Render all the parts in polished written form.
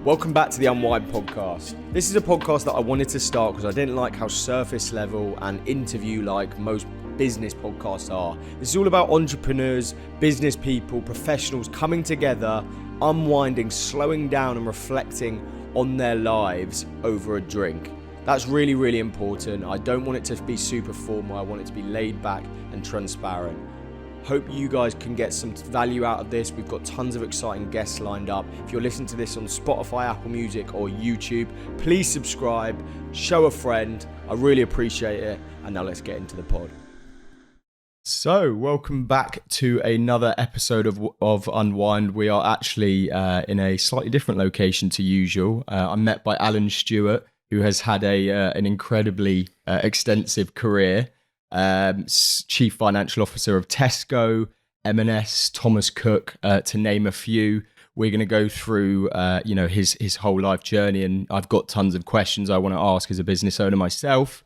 Welcome back to the Unwind podcast. This is a podcast that I wanted to start because I didn't like how surface level and interview like most business podcasts are. This is all about entrepreneurs, business people, professionals coming together, unwinding, slowing down and reflecting on their lives over a drink. That's really, really important. I don't want it to be super formal. I want it to be laid back and transparent. Hope you guys can get some value out of this. We've got tons of exciting guests lined up. If you're listening to this on Spotify, Apple Music or YouTube, please subscribe, show a friend. I really appreciate it. And now let's get into the pod. So, welcome back to another episode of Unwind. We are actually in a slightly different location to usual. I'm met by Alan Stewart, who has had an incredibly extensive career. Chief Financial Officer of Tesco, M&S, Thomas Cook, to name a few. We're going to go through, his whole life journey, and I've got tons of questions I want to ask as a business owner myself.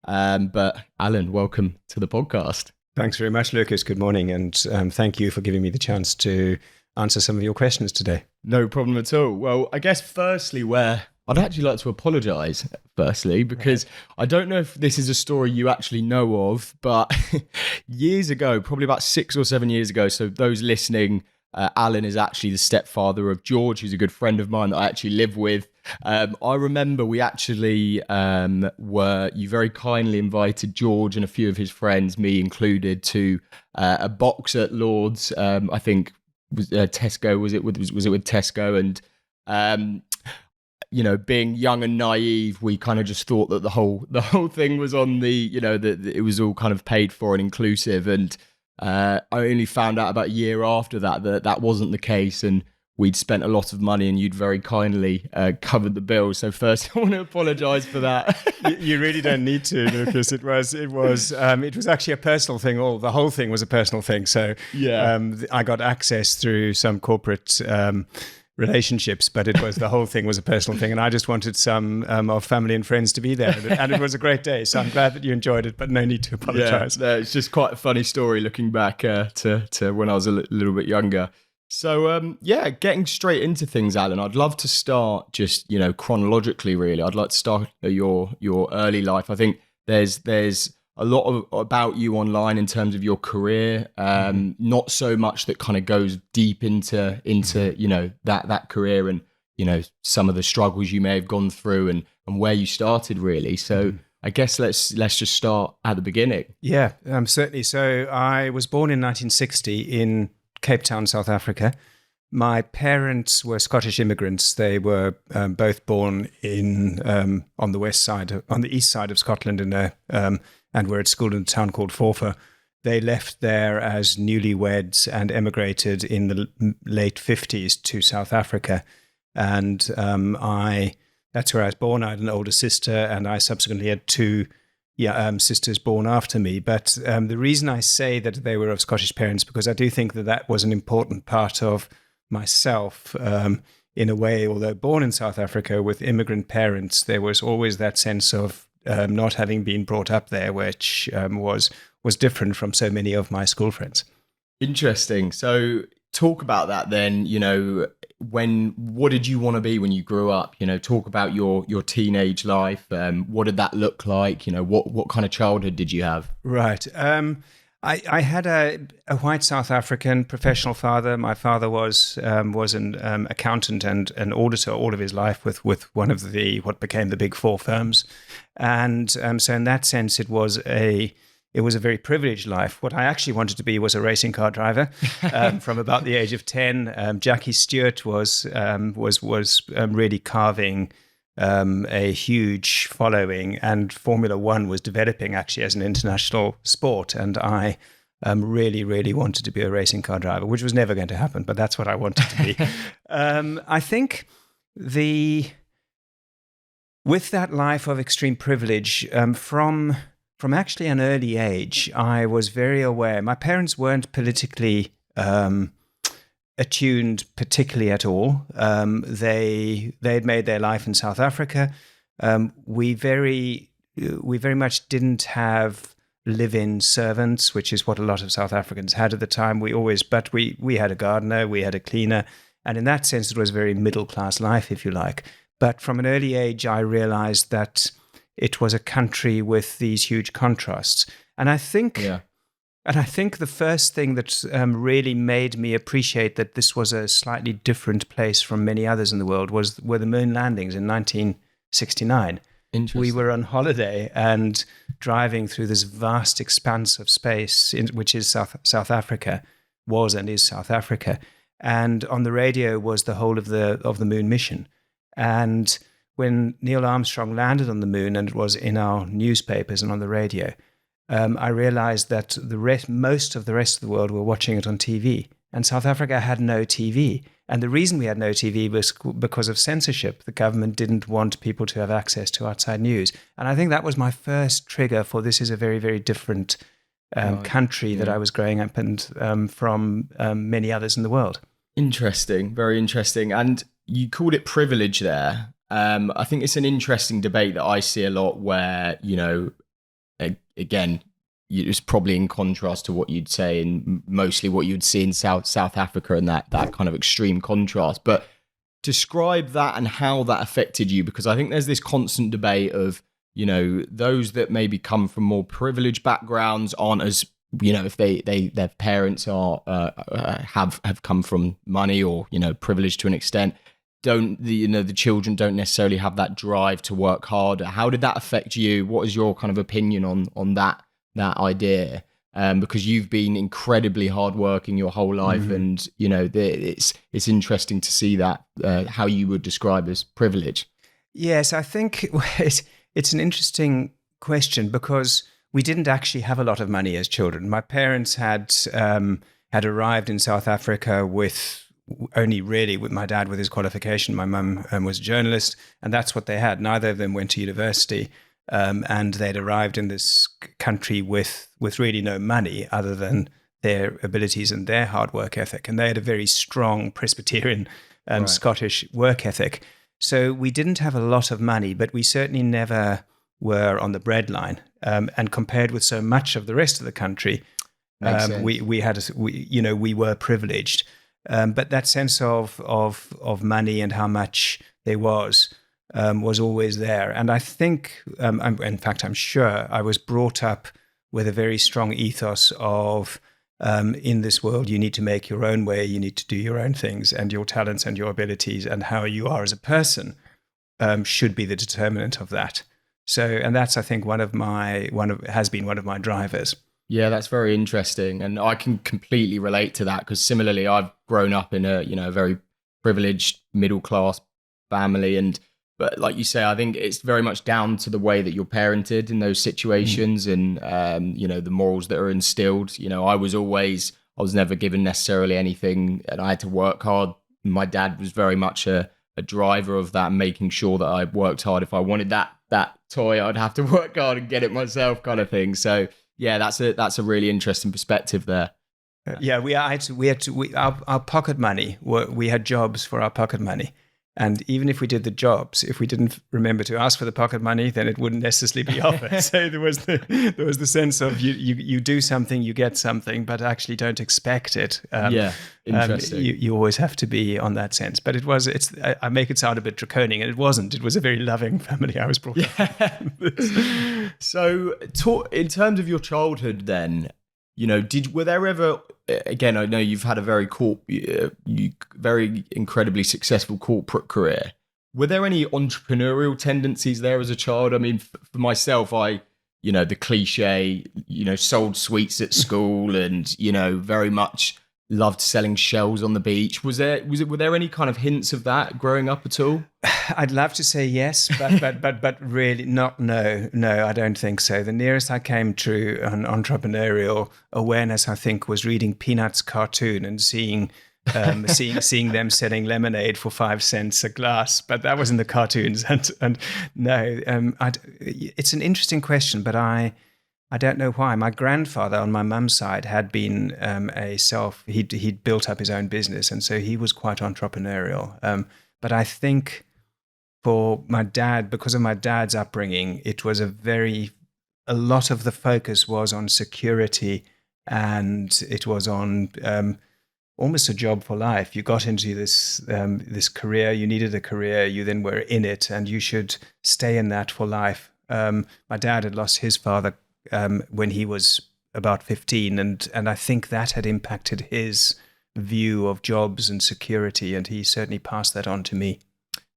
But Alan, welcome to the podcast. Thanks very much, Lucas. Good morning, and thank you for giving me the chance to answer some of your questions today. No problem at all. Well, I guess firstly, I'd actually like to apologise, because I don't know if this is a story you actually know of, but years ago, probably about 6 or 7 years ago, so those listening, Alan is actually the stepfather of George, who's a good friend of mine that I actually live with. I remember we actually you very kindly invited George and a few of his friends, me included, to a box at Lord's. I think was Tesco. Was it with Tesco? And being young and naive, we kind of just thought that the whole thing was on that it was all kind of paid for and inclusive. And I only found out about a year after that wasn't the case, and we'd spent a lot of money, and you'd very kindly covered the bill. So first, I want to apologise for that. You really don't need to, Lucas. It was actually a personal thing. The whole thing was a personal thing. So yeah, I got access through some corporate relationships, but the whole thing was a personal thing, and I just wanted some of family and friends to be there, and it was a great day. So I'm glad that you enjoyed it, but no need to apologise. Yeah, it's just quite a funny story looking back to when I was a little bit younger. So getting straight into things, Alan, I'd love to start just chronologically. Really, I'd like to start your early life. I think there's a lot about you online in terms of your career, not so much that kind of goes deep into that career and some of the struggles you may have gone through and where you started really. So I guess let's just start at the beginning. Yeah, certainly. So I was born in 1960 in Cape Town, South Africa. My parents were Scottish immigrants. They were both born on the east side of Scotland and were at school in a town called Forfar. They left there as newlyweds and emigrated in the late 50s to South Africa. And that's where I was born. I had an older sister, and I subsequently had two sisters born after me. But the reason I say that they were of Scottish parents, because I do think that was an important part of myself. In a way, although born in South Africa with immigrant parents, there was always that sense of not having been brought up there, which was different from so many of my school friends. Interesting. So talk about that then. What did you want to be when you grew up? Talk about your teenage life. What did that look like? What kind of childhood did you have? Right. I had a white South African professional father. My father was an accountant and an auditor all of his life with one of what became the big four firms, and so in that sense it was a very privileged life. What I actually wanted to be was a racing car driver from about the age of 10. Jackie Stewart was really carving a huge following, and Formula One was developing actually as an international sport, and I really, really wanted to be a racing car driver, which was never going to happen, but that's what I wanted to be. I think with that life of extreme privilege, from actually an early age, I was very aware. My parents weren't politically attuned particularly at all. They had made their life in South Africa. We very much didn't have live-in servants, which is what a lot of South Africans had at the time. We had a gardener, we had a cleaner, And in that sense, it was a very middle-class life, if you like. But from an early age, I realized that it was a country with these huge contrasts. And I think the first thing that really made me appreciate that this was a slightly different place from many others in the world were the moon landings in 1969. We were on holiday and driving through this vast expanse of space, which is South Africa, was and is South Africa. And on the radio was the whole of the moon mission. And when Neil Armstrong landed on the moon, and it was in our newspapers and on the radio, I realized that most of the rest of the world were watching it on TV. And South Africa had no TV. And the reason we had no TV was because of censorship. The government didn't want people to have access to outside news. And I think that was my first trigger for this is a very, very different country that I was growing up and from many others in the world. Interesting, very interesting. And you called it privilege there. I think it's an interesting debate that I see a lot where, again, it's probably in contrast to what you'd say and mostly what you'd see in South Africa and that kind of extreme contrast. But describe that and how that affected you, because I think there's this constant debate of, those that maybe come from more privileged backgrounds aren't as, if their parents are have come from money or, privileged to an extent, the children don't necessarily have that drive to work harder. How did that affect you? What is your kind of opinion on that idea? Because you've been incredibly hardworking your whole life, and it's interesting to see that how you would describe as privilege. Yes, I think it's an interesting question because we didn't actually have a lot of money as children. My parents had arrived in South Africa with only really with my dad with his qualification. My mum was a journalist, and that's what they had. Neither of them went to university. And they'd arrived in this country with really no money other than their abilities and their hard work ethic. And they had a very strong Presbyterian Scottish work ethic. So we didn't have a lot of money, but we certainly never were on the breadline. And compared with so much of the rest of the country, we were privileged. But that sense of money and how much there was always there. And I think, in fact, I'm sure I was brought up with a very strong ethos of, in this world, you need to make your own way, you need to do your own things, and your talents and your abilities and how you are as a person should be the determinant of that. So, and that's, I think, has been one of my drivers. Yeah, that's very interesting. And I can completely relate to that because similarly, I've grown up in a very privileged middle-class family. But like you say, I think it's very much down to the way that you're parented in those situations and, the morals that are instilled. I was never given necessarily anything and I had to work hard. My dad was very much a driver of that, making sure that I worked hard. If I wanted that toy, I'd have to work hard and get it myself kind of thing. So yeah, that's a really interesting perspective there. Yeah, our pocket money, we had jobs for our pocket money. And even if we did the jobs, if we didn't remember to ask for the pocket money, then it wouldn't necessarily be offered. So there was the sense of you do something, you get something, but actually don't expect it. Interesting. You always have to be on that sense. But I make it sound a bit draconian, and it wasn't. It was a very loving family I was brought up. So, in terms of your childhood, then, were there ever? Again, I know you've had a very very incredibly successful corporate career. Were there any entrepreneurial tendencies there as a child? I mean, for myself, the cliche, sold sweets at school and, very much loved selling shells on the beach. Were there any kind of hints of that growing up at all? I'd love to say yes, but really not. No, I don't think so. The nearest I came to an entrepreneurial awareness, I think, was reading Peanuts cartoon and seeing seeing them selling lemonade for 5 cents a glass. But that was in the cartoons, and no, it's an interesting question, but I don't know why. My grandfather on my mum's side had been he'd built up his own business, and so he was quite entrepreneurial. But I think for my dad, because of my dad's upbringing, it was a lot of the focus was on security, and it was on almost a job for life. You got into this career, you needed a career, you then were in it, and you should stay in that for life. My dad had lost his father when he was about 15, and I think that had impacted his view of jobs and security, and he certainly passed that on to me.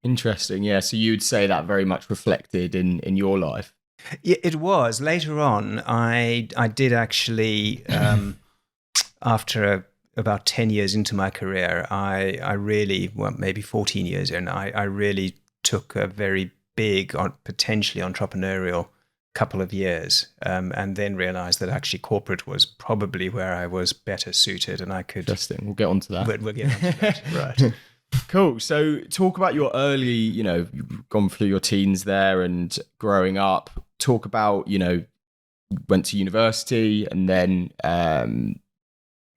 Interesting. Yeah. So you'd say that very much reflected in your life. Yeah, it was. Later on, I did actually, after about 10 years into my career, I really, well, maybe 14 years in, I really took a very big, potentially entrepreneurial couple of years, and then realized that actually corporate was probably where I was better suited, and I could... Interesting. We'll get onto that. We'll get onto that, right. Cool. So talk about your early, you've gone through your teens there and growing up. Talk about, went to university, and then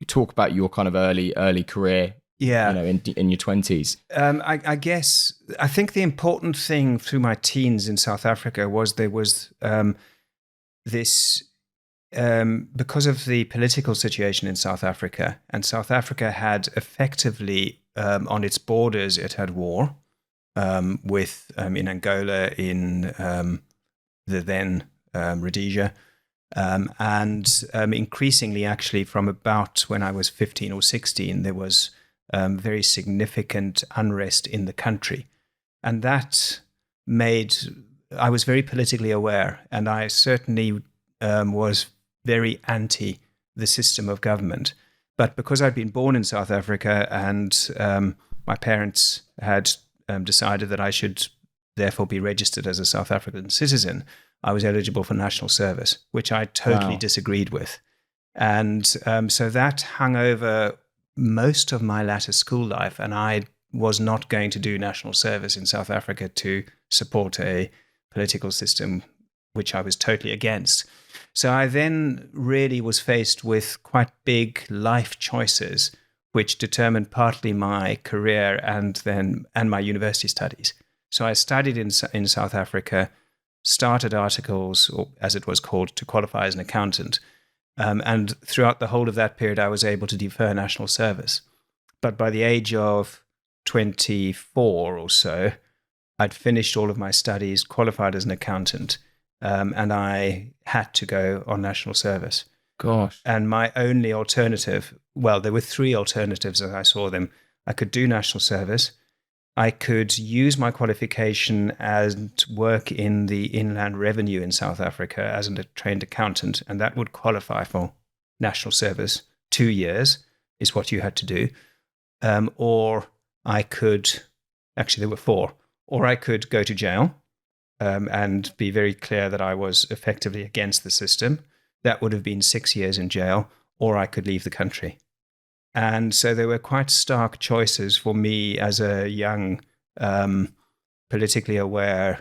talk about your kind of early career. Yeah. In your 20s. I guess, I think the important thing through my teens in South Africa was there was this, because of the political situation in South Africa, and South Africa had effectively, on its borders, it had war with, in Angola, in the then Rhodesia, and increasingly actually from about when I was 15 or 16, there was very significant unrest in the country. And that I was very politically aware, and I certainly was very anti the system of government. But because I'd been born in South Africa, and my parents had decided that I should therefore be registered as a South African citizen, I was eligible for national service, which I totally disagreed with. And so that hung over most of my latter school life, and I was not going to do national service in South Africa to support a political system which I was totally against. So I then really was faced with quite big life choices, which determined partly my career and my university studies. So I studied in South Africa, started articles, or as it was called, to qualify as an accountant. And throughout the whole of that period, I was able to defer national service. But by the age of 24 or so, I'd finished all of my studies, qualified as an accountant, and I had to go on national service. Gosh. And my only alternative, well, there were three alternatives as I saw them. I could do national service. I could use my qualification and work in the Inland Revenue in South Africa as a trained accountant, and that would qualify for national service. 2 years is what you had to do. Or I could, actually there were 4, or I could go to jail and be very clear that I was effectively against the system. That would have been 6 years in jail, or I could leave the country. And so there were quite stark choices for me as a young, politically aware,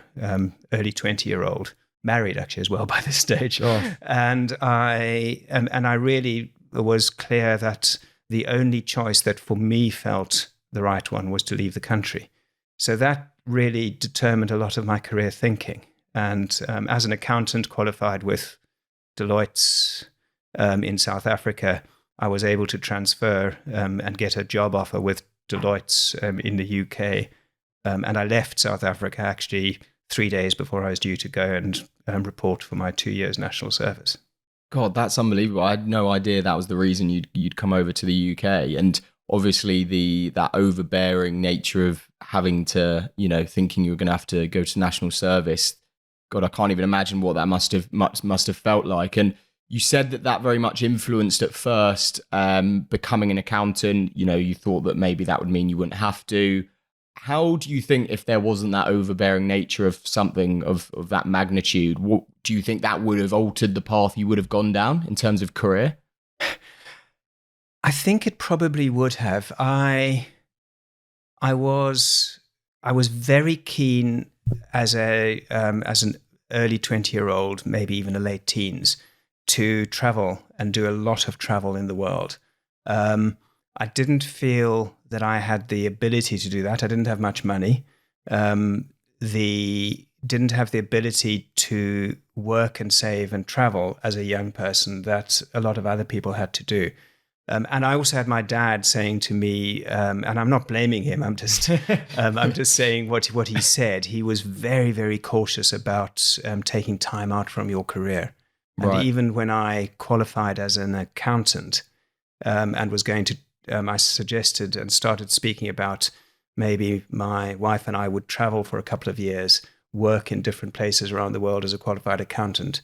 early 20-year-old, married actually as well by this stage. Oh. And I really was clear that the only choice that for me felt the right one was to leave the country. So that really determined a lot of my career thinking. And as an accountant qualified with Deloitte's in South Africa, I was able to transfer and get a job offer with Deloitte's in the UK. And I left South Africa actually 3 days before I was due to go and report for my 2 years national service. God, that's unbelievable. I had no idea that was the reason you'd come over to the UK. And obviously that overbearing nature of having to, thinking you were going to have to go to national service. God, I can't even imagine what that must have felt like. And you said that very much influenced at first becoming an accountant. You thought that maybe that would mean you wouldn't have to. How do you think, if there wasn't that overbearing nature of something of that magnitude, what do you think that would have altered the path you would have gone down in terms of career? I think it probably would have. I was very keen as an early 20-year-old, maybe even a late teens, to travel and do a lot of travel in the world. I didn't feel that I had the ability to do that. I didn't have much money. Didn't have the ability to work and save and travel as a young person that a lot of other people had to do. And I also had my dad saying to me, and I'm not blaming him, I'm just saying what he said. He was very, very cautious about taking time out from your career. And Right. even when I qualified as an accountant and was going to, I suggested and started speaking about maybe my wife and I would travel for a couple of years, work in different places around the world as a qualified accountant.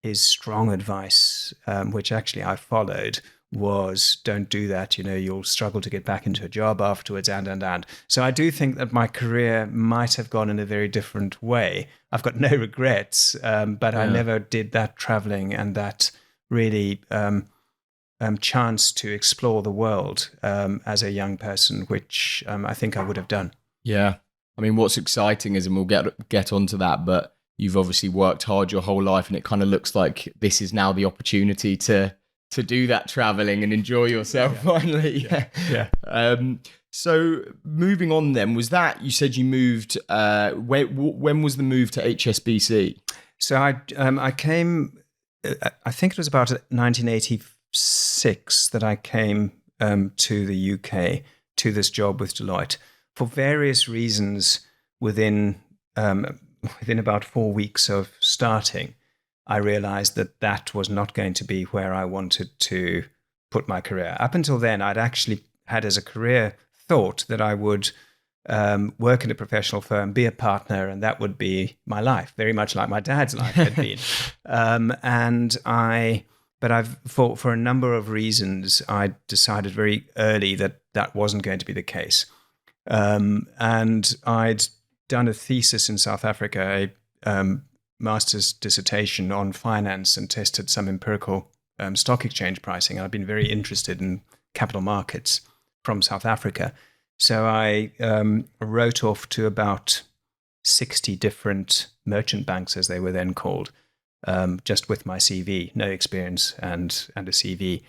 His strong advice, which actually I followed, was don't do that. You'll struggle to get back into a job afterwards, and. So I do think that my career might have gone in a very different way. I've got no regrets, but I never did that traveling and that really chance to explore the world as a young person, which I think I would have done. Yeah. I mean, what's exciting is, and we'll get onto that, but you've obviously worked hard your whole life, and it kind of looks like this is now the opportunity to do that traveling and enjoy yourself finally. Yeah. So moving on then, was that, you said you moved, when was the move to HSBC? So I came, I think it was about 1986 that I came to the UK to this job with Deloitte. For various reasons, within about 4 weeks of starting, I realized that was not going to be where I wanted to put my career. Up until then, I'd actually had as a career thought that I would work in a professional firm, be a partner, and that would be my life, very much like my dad's life had been. But for a number of reasons, I decided very early that wasn't going to be the case. And I'd done a thesis in South Africa, a master's dissertation on finance, and tested some empirical stock exchange pricing. I've been very interested in capital markets from South Africa. So I wrote off to about 60 different merchant banks, as they were then called, just with my CV, no experience and a CV.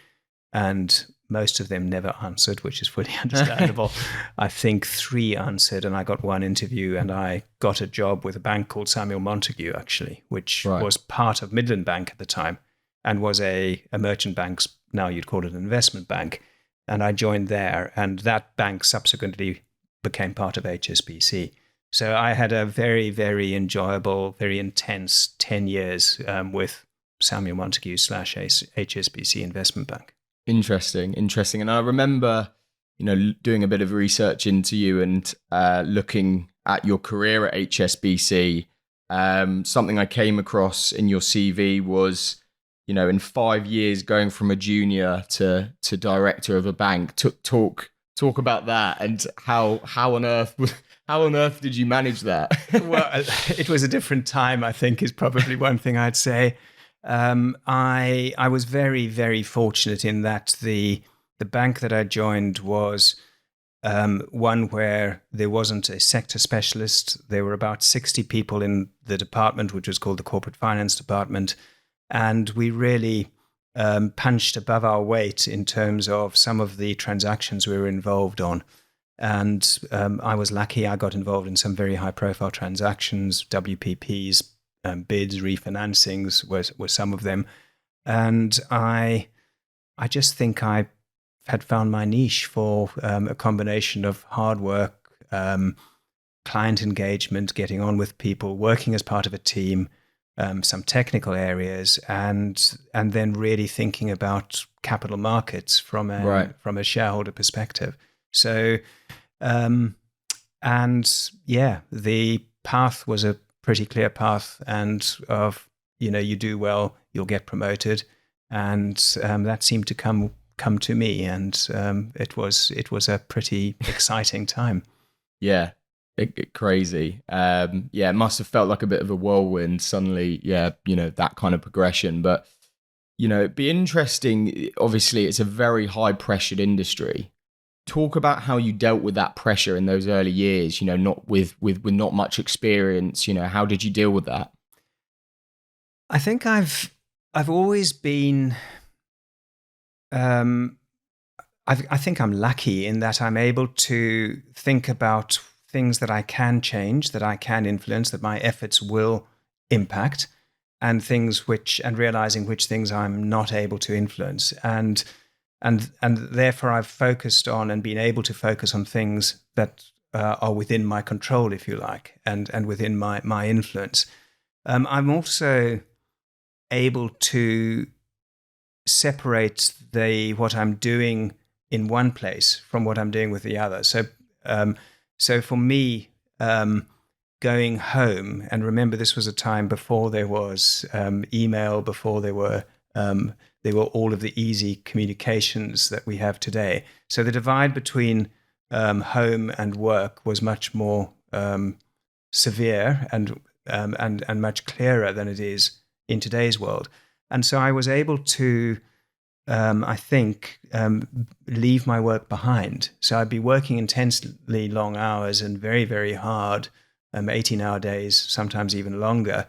And most of them never answered, which is fully understandable. I think 3 answered, and I got 1 interview, and I got a job with a bank called Samuel Montague, actually, which was part of Midland Bank at the time and was a merchant bank. Now you'd call it an investment bank. And I joined there, and that bank subsequently became part of HSBC. So I had a very, very enjoyable, very intense 10 years with Samuel Montague / HSBC Investment Bank. Interesting. And I remember, doing a bit of research into you and looking at your career at HSBC. Something I came across in your CV was, in 5 years going from a junior to director of a bank. Talk about that, and how on earth did you manage that? Well, it was a different time, I think, is probably one thing I'd say. I was very, very fortunate in that the bank that I joined was one where there wasn't a sector specialist. There were about 60 people in the department, which was called the Corporate Finance Department. And we really punched above our weight in terms of some of the transactions we were involved on. And I was lucky. I got involved in some very high-profile transactions, WPPs, bids, refinancings were some of them. And I just think I had found my niche for a combination of hard work, client engagement, getting on with people, working as part of a team, some technical areas, and then really thinking about capital markets from a shareholder perspective. So, the path was a pretty clear path, and you do well, you'll get promoted, and that seemed to come to me, and it was a pretty exciting time. Yeah. Crazy. It must have felt like a bit of a whirlwind suddenly. That kind of progression. But it'd be interesting. Obviously, it's a very high pressured industry. Talk about how you dealt with that pressure in those early years. Not with not much experience. How did you deal with that? I think I've always been. I think I'm lucky in that I'm able to think about things that I can change, that I can influence, that my efforts will impact, and realizing which things I'm not able to influence. And and therefore I've focused on and been able to focus on things that are within my control, if you like, and within my influence. I'm also able to separate what I'm doing in one place from what I'm doing with the other. So for me, going home, and remember, this was a time before there was email, before there were all of the easy communications that we have today. So the divide between home and work was much more severe and much clearer than it is in today's world. And so I was able to, I think, leave my work behind. So I'd be working intensely long hours and very, very hard, 18-hour days, sometimes even longer,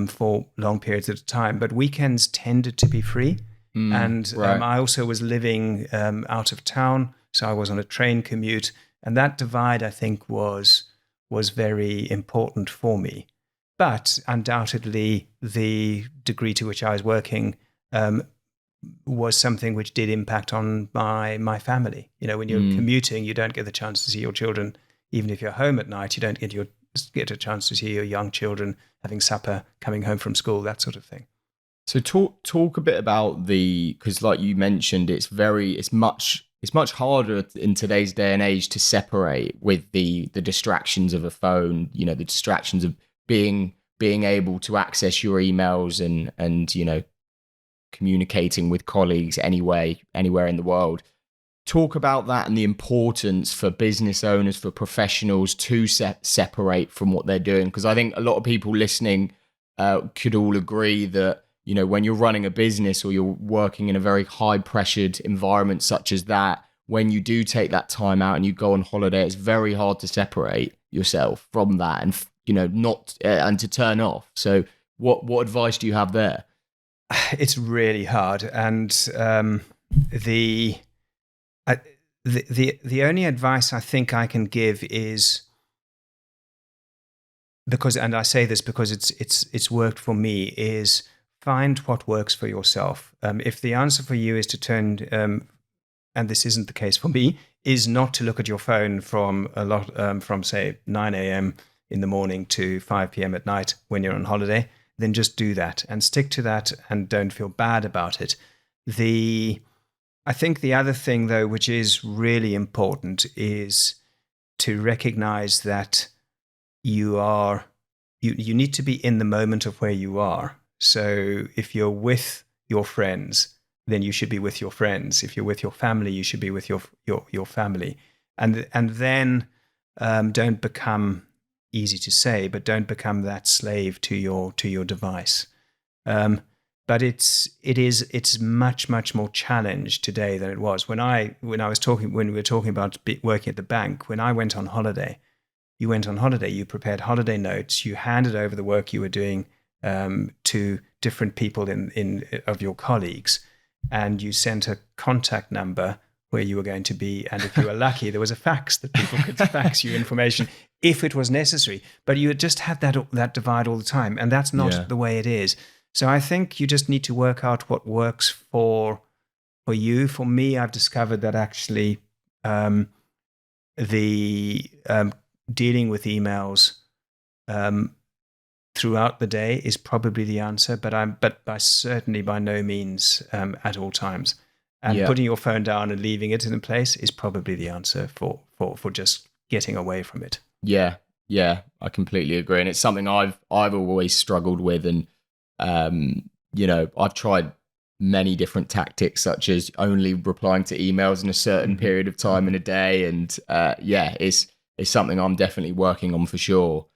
for long periods at a time. But weekends tended to be free. Right. I also was living out of town, so I was on a train commute. And that divide, I think, was very important for me. But undoubtedly, the degree to which I was working was something which did impact on my family. You know, when you're commuting, you don't get the chance to see your children. Even if you're home at night, you don't get a chance to see your young children having supper, coming home from school, that sort of thing. So talk a bit about because like you mentioned, it's much harder in today's day and age to separate with the distractions of a phone, you know, the distractions of being able to access your emails and you know, communicating with colleagues anywhere in the world. Talk about that and the importance for business owners, for professionals to separate from what they're doing. Because I think a lot of people listening could all agree that, you know, when you're running a business or you're working in a very high pressured environment such as that, when you do take that time out and you go on holiday, it's very hard to separate yourself from that and, you know, not and to turn off. So what advice do you have there? It's really hard. And the only advice I think I can give is, and I say this because it's worked for me, is find what works for yourself. If the answer for you is to turn, and this isn't the case for me, is not to look at your phone from say 9 a.m. in the morning to 5 p.m. at night when you're on holiday, then just do that and stick to that and don't feel bad about it. I think the other thing, though, which is really important, is to recognize that you need to be in the moment of where you are. So if you're with your friends, then you should be with your friends. If you're with your family, you should be with your family. And then don't become, easy to say, but don't become that slave to your device. But it's much more challenged today than it was when we were talking about working at the bank. When I went on holiday, you prepared holiday notes, you handed over the work you were doing to different people of your colleagues, and you sent a contact number where you were going to be, and if you were lucky, there was a fax that people could fax you information if it was necessary. But you just had that divide all the time, and that's not the way it is. So I think you just need to work out what works for you. For me, I've discovered that actually dealing with emails throughout the day is probably the answer, but certainly by no means at all times. And putting your phone down and leaving it in a place is probably the answer for just getting away from it. Yeah, I completely agree, and it's something I've always struggled with, and you know, I've tried many different tactics, such as only replying to emails in a certain period of time in a day, and it's something I'm definitely working on for sure.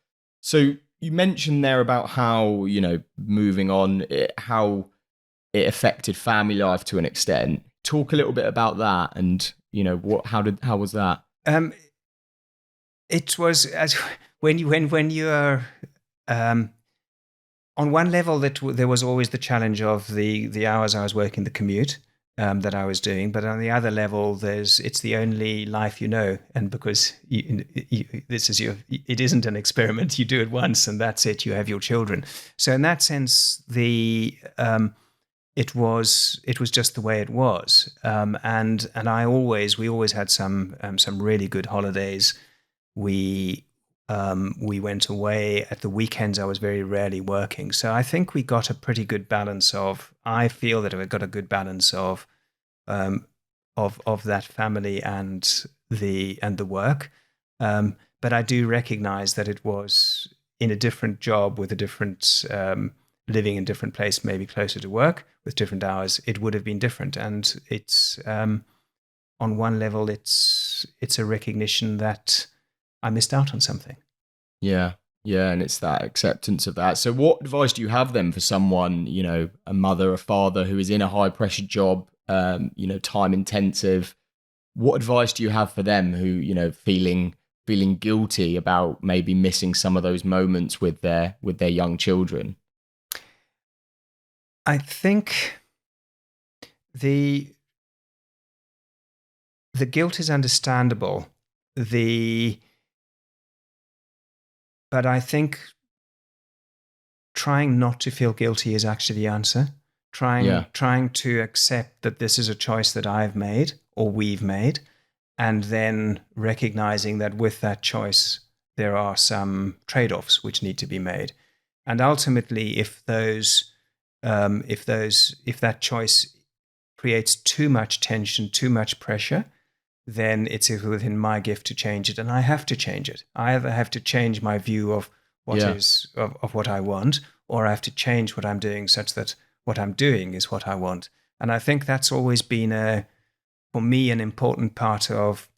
So you mentioned there about how, you know, moving on, how it affected family life to an extent. Talk a little bit about that, and you know, how was that? It was when you are on one level, that there was always the challenge of the hours I was working, the commute that I was doing, but on the other level, it's the only life you know, and because it isn't an experiment, you do it once and that's it. You have your children, so in that sense, the it was just the way it was. And we always had some really good holidays. We went away at the weekends. I was very rarely working, so I think we got a pretty good balance of. I feel that we got a good balance of that family and the work. But I do recognize that it was in a different job with a different living in a different place, maybe closer to work with different hours. It would have been different, and it's on one level, it's a recognition that I missed out on something. Yeah. Yeah. And it's that acceptance of that. So what advice do you have then for someone, a mother, a father who is in a high pressure job, time intensive? What advice do you have for them who, feeling guilty about maybe missing some of those moments with their young children? I think the guilt is understandable. But I think trying not to feel guilty is actually the answer. Trying to accept that this is a choice that I've made or we've made, and then recognizing that with that choice there are some trade-offs which need to be made. And ultimately, if that choice creates too much tension, too much pressure, then it's within my gift to change it, and I have to change it. I either have to change my view of what of what I want, or I have to change what I'm doing such that what I'm doing is what I want. And I think that's always been for me, an important part of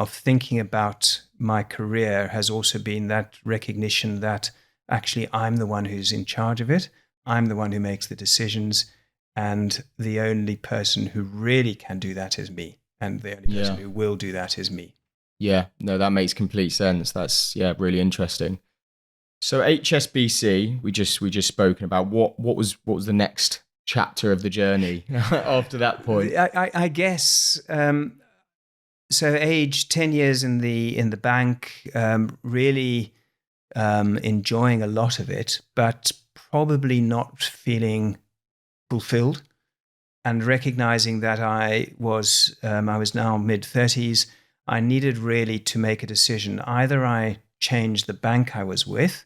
thinking about my career has also been that recognition that actually I'm the one who's in charge of it. I'm the one who makes the decisions, and the only person who really can do that is me. And the only person who will do that is me. Yeah, no, that makes complete sense. That's really interesting. So HSBC, we just spoken about. What was the next chapter of the journey after that point? I guess so. Age 10 years in the bank, really enjoying a lot of it, but probably not feeling fulfilled. And recognizing that I was now mid-30s, I needed really to make a decision. Either I changed the bank I was with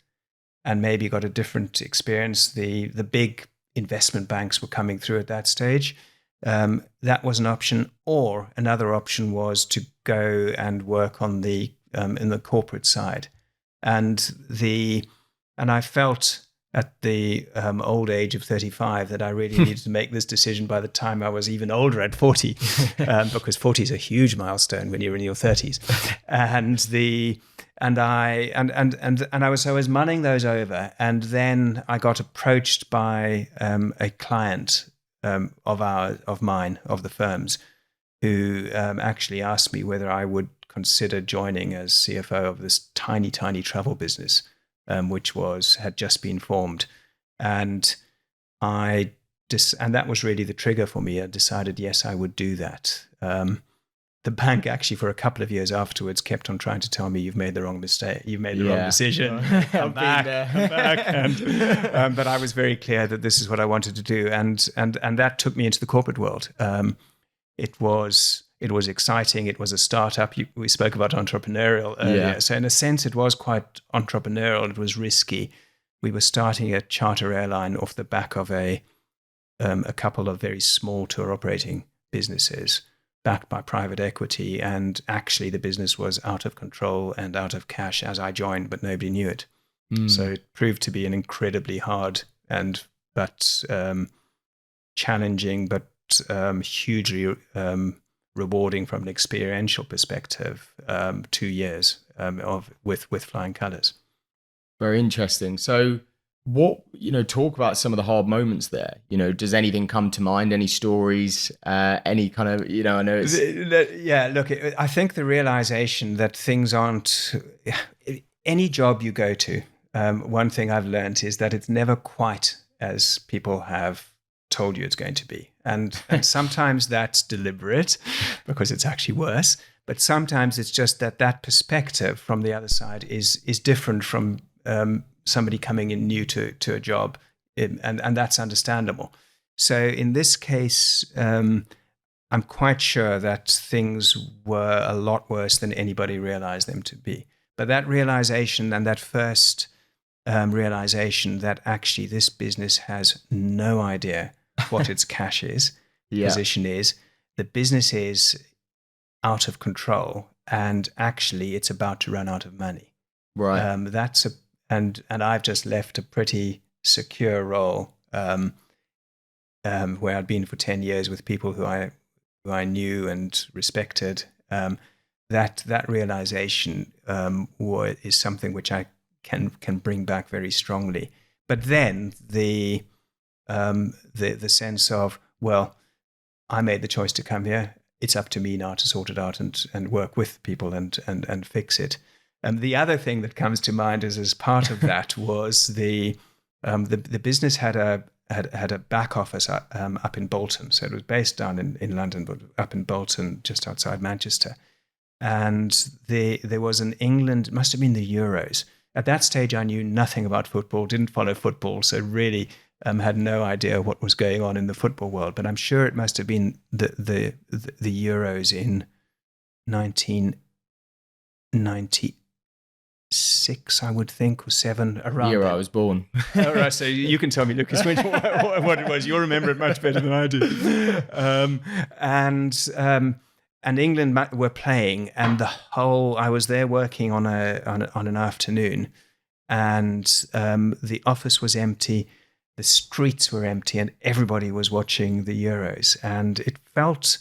and maybe got a different experience. The big investment banks were coming through at that stage. That was an option. Or another option was to go and work on in the corporate side. And I felt at the old age of 35 that I really needed to make this decision by the time I was even older at 40, because 40 is a huge milestone when you're in your 30s. I was mulling those over, and then I got approached by a client of mine, of the firm's, who actually asked me whether I would consider joining as CFO of this tiny travel business, which had just been formed, and that was really the trigger for me. I decided, yes, I would do that. The bank actually, for a couple of years afterwards, kept on trying to tell me, "You've made the wrong mistake. You've made the wrong decision. Come back." But I was very clear that this is what I wanted to do, and that took me into the corporate world. It was exciting. It was a startup. We spoke about entrepreneurial earlier. Yeah. So in a sense, it was quite entrepreneurial. It was risky. We were starting a charter airline off the back of a couple of very small tour operating businesses backed by private equity. And actually the business was out of control and out of cash as I joined, but nobody knew it. So it proved to be an incredibly hard but challenging, but hugely rewarding from an experiential perspective, 2 years with flying colors. Very interesting. So talk about some of the hard moments there. Does anything come to mind? Any stories? Any kind of, I know it's... Yeah, look, I think the realization that things aren't... Any job you go to, one thing I've learned is that it's never quite as people have told you it's going to be. And sometimes that's deliberate because it's actually worse. But sometimes it's just that perspective from the other side is different from somebody coming in new to a job. And that's understandable. So in this case, I'm quite sure that things were a lot worse than anybody realized them to be. But that realization, and that first realization that actually this business has no idea what its cash is, position is, the business is out of control, and actually it's about to run out of money. Right. And I've just left a pretty secure role where I'd been for 10 years with people who I knew and respected. That realization is something which I can bring back very strongly. But then the sense of, well, I made the choice to come here. It's up to me now to sort it out and work with people and fix it. The other thing that comes to mind is, as part of that, was the business had a back office up in Bolton. So it was based down in London, but up in Bolton, just outside Manchester. And there was an England, it must have been the Euros. At that stage, I knew nothing about football, didn't follow football, so really had no idea what was going on in the football world. But I'm sure it must have been the Euros in 1996, I would think, or 7, around year then. I was born. All right, so you can tell me, Lucas, what it was. You'll remember it much better than I do. And England were playing, and I was there working on an afternoon, and the office was empty, the streets were empty, and everybody was watching the Euros, and it felt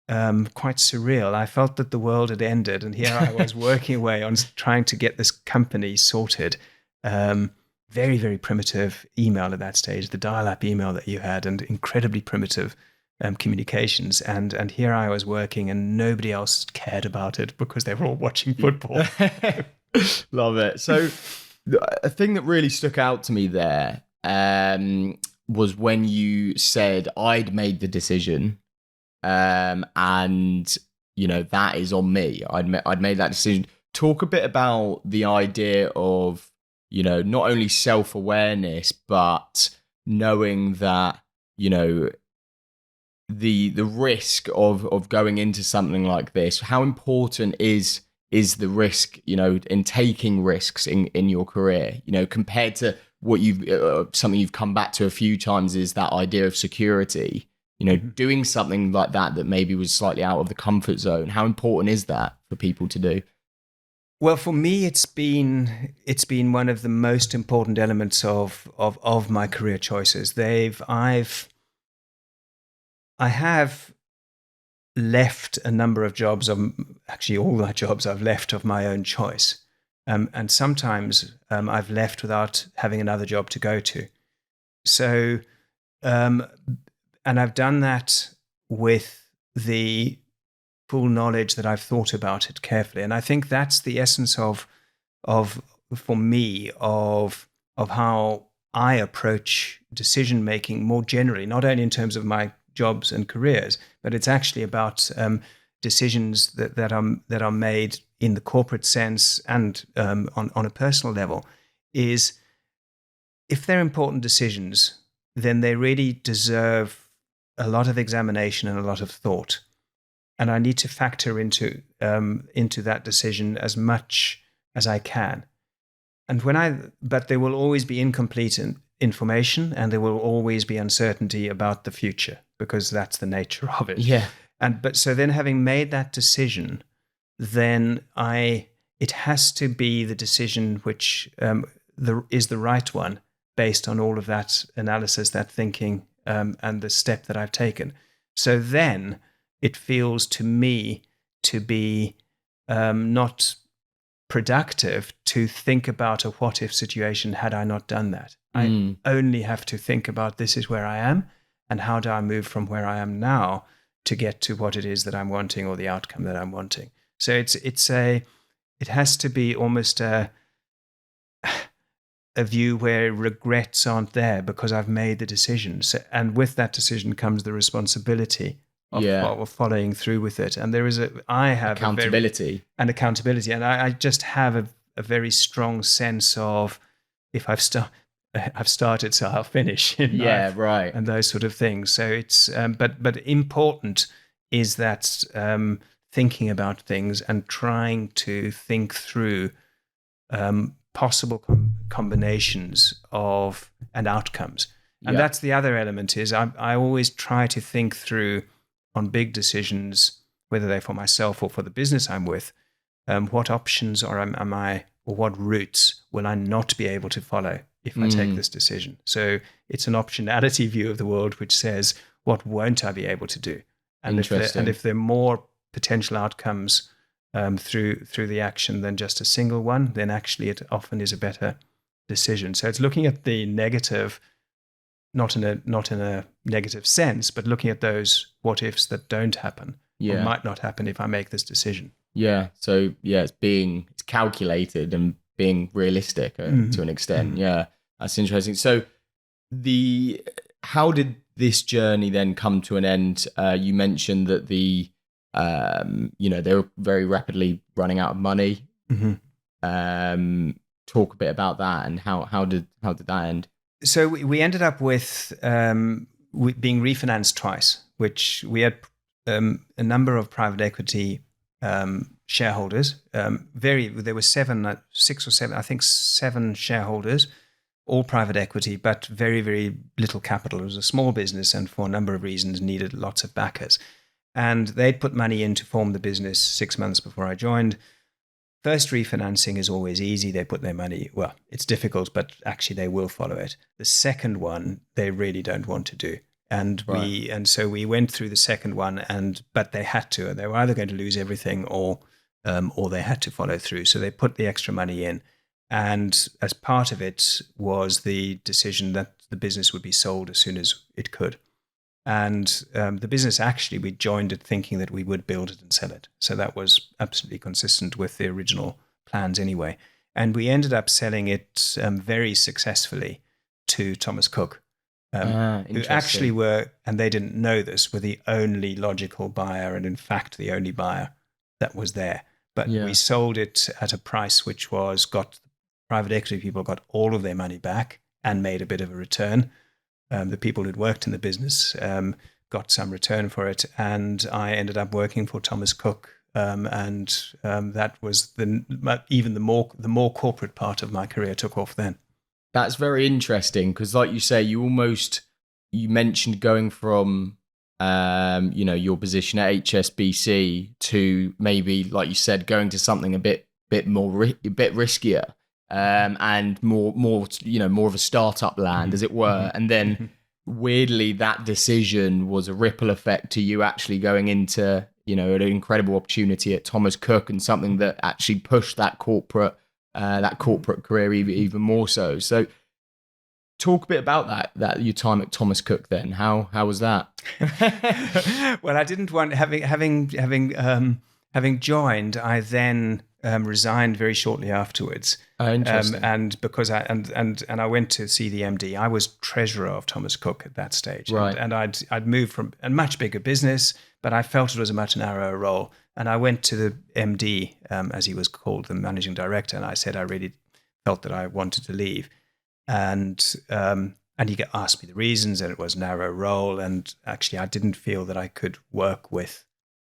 quite surreal. I felt that the world had ended, and here I was working away on trying to get this company sorted. Very, very primitive email at that stage, the dial-up email that you had, and incredibly primitive communications. And here I was working, and nobody else cared about it because they were all watching football. Love it. So a thing that really stuck out to me there was when you said I'd made the decision, and that is on me. I'd made that decision. Talk a bit about the idea of not only self-awareness, but knowing that the risk of going into something like this. How important is the risk in taking risks in your career, compared to what something you've come back to a few times, is that idea of security, doing something like that maybe was slightly out of the comfort zone. How important is that for people to do? Well, for me, it's been one of the most important elements of my career choices. I have left a number of jobs, actually all my jobs I've left of my own choice. And sometimes I've left without having another job to go to. So, and I've done that with the full knowledge that I've thought about it carefully. And I think that's the essence of for me, of how I approach decision making more generally, not only in terms of my jobs and careers, but it's actually about decisions that are made in the corporate sense and on a personal level. Is if they're important decisions, then they really deserve a lot of examination and a lot of thought, and I need to factor into that decision as much as I can. But there will always be incomplete information, and there will always be uncertainty about the future, because that's the nature of it. Yeah. So then, having made that decision, then it has to be the decision which is the right one, based on all of that analysis, that thinking, and the step that I've taken. So then it feels to me to be not productive to think about a what-if situation had I not done that. I only have to think about, this is where I am, and how do I move from where I am now to get to what it is that I'm wanting, or the outcome that I'm wanting. So it has to be almost a view where regrets aren't there, because I've made the decision. So, and with that decision comes the responsibility of following through with it. And I have accountability. And I just have a very strong sense of, if I've I've started, so I'll finish in life, right. and those sort of things. So it's but important is that thinking about things and trying to think through possible combinations of and outcomes. And that's the other element is I always try to think through on big decisions, whether they're for myself or for the business I'm with, what options am I, or what routes will I not be able to follow if I take this decision? So it's an optionality view of the world, which says, what won't I be able to do? And if there are more potential outcomes through the action than just a single one, then actually it often is a better decision. So it's looking at the negative, not in a negative sense, but looking at those what ifs that don't happen or might not happen if I make this decision. Yeah. So it's calculated and being realistic to an extent. Yeah, that's interesting. So how did this journey then come to an end? You mentioned that they were very rapidly running out of money. Talk a bit about that and how did that end? So we ended up with being refinanced twice, which we had a number of private equity shareholders. There were six or seven, I think 7 shareholders, all private equity, but very, very little capital. It was a small business and for a number of reasons needed lots of backers. And they'd put money in to form the business 6 months before I joined. First refinancing is always easy. They put their money, well, it's difficult, but actually they will follow it. The second one, they really don't want to do. And so we went through the second one, but they had to. They were either going to lose everything or they had to follow through. So they put the extra money in. And as part of it was the decision that the business would be sold as soon as it could. And the business, actually, we joined it thinking that we would build it and sell it. So that was absolutely consistent with the original plans anyway. And we ended up selling it very successfully to Thomas Cook, who actually were, and they didn't know this, were the only logical buyer and in fact the only buyer that was there. But we sold it at a price which private equity people got all of their money back and made a bit of a return. The people who'd worked in the business got some return for it, and I ended up working for Thomas Cook, and that was even the more corporate part of my career took off then. That's very interesting because, like you say, you mentioned going from your position at HSBC to maybe, like you said, going to something a bit riskier. And more of a startup land, as it were. And then weirdly, that decision was a ripple effect to you actually going into, an incredible opportunity at Thomas Cook and something that actually pushed that corporate career even more so. So talk a bit about that your time at Thomas Cook then. How was that? Well, I didn't want, having joined, I then resigned very shortly afterwards. Interesting. And because I went to see the MD. I was treasurer of Thomas Cook at that stage, right? And I'd moved from a much bigger business, but I felt it was a much narrower role. And I went to the MD, as he was called, the managing director, and I said I really felt that I wanted to leave, and he asked me the reasons, and it was a narrow role, and actually I didn't feel that I could work with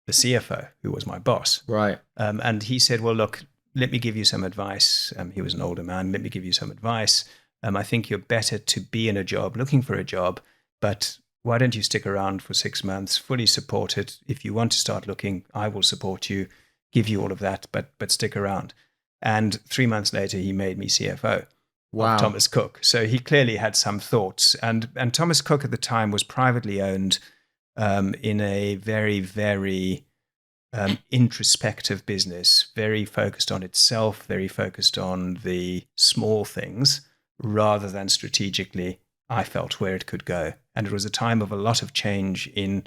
the CFO, who was my boss. Right. And he said, well, look, let me give you some advice. He was an older man. Let me give you some advice. I think you're better to be in a job, looking for a job, but why don't you stick around for 6 months, fully supported? If you want to start looking, I will support you, give you all of that, but stick around. And 3 months later, he made me CFO of Thomas Cook. So he clearly had some thoughts. And Thomas Cook at the time was privately owned in a very, very introspective business, very focused on itself, very focused on the small things, rather than strategically, I felt, where it could go. And it was a time of a lot of change in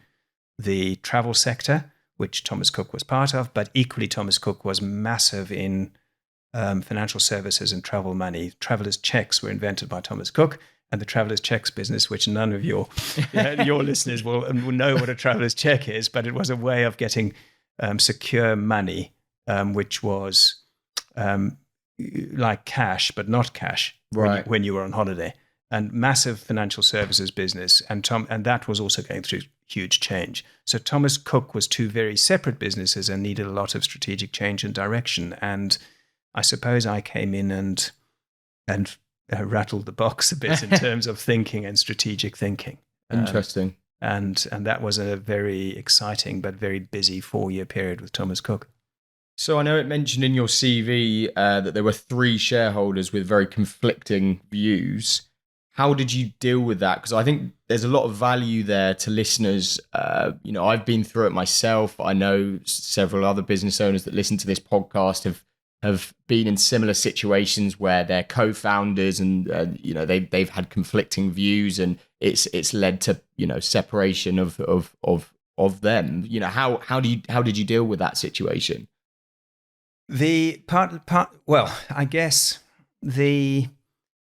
the travel sector, which Thomas Cook was part of, but equally Thomas Cook was massive in financial services and travel money. Travelers' checks were invented by Thomas Cook, and the traveller's checks business, which none of your listeners will know what a traveller's check is, but it was a way of getting secure money, which was like cash, but not cash, right, when you were on holiday. and massive financial services business, and that was also going through huge change. So Thomas Cook was two very separate businesses and needed a lot of strategic change and direction. And I suppose I came in and rattled the box a bit in terms of thinking and strategic thinking. Interesting. And that was a very exciting but very busy 4-year period with Thomas Cook. So I know it mentioned in your CV that there were 3 shareholders with very conflicting views. How did you deal with that? Because I think there's a lot of value there to listeners. I've been through it myself. I know several other business owners that listen to this podcast have been in similar situations where they're co-founders and they've had conflicting views, and it's led to separation of them. How did you deal with that situation? I guess the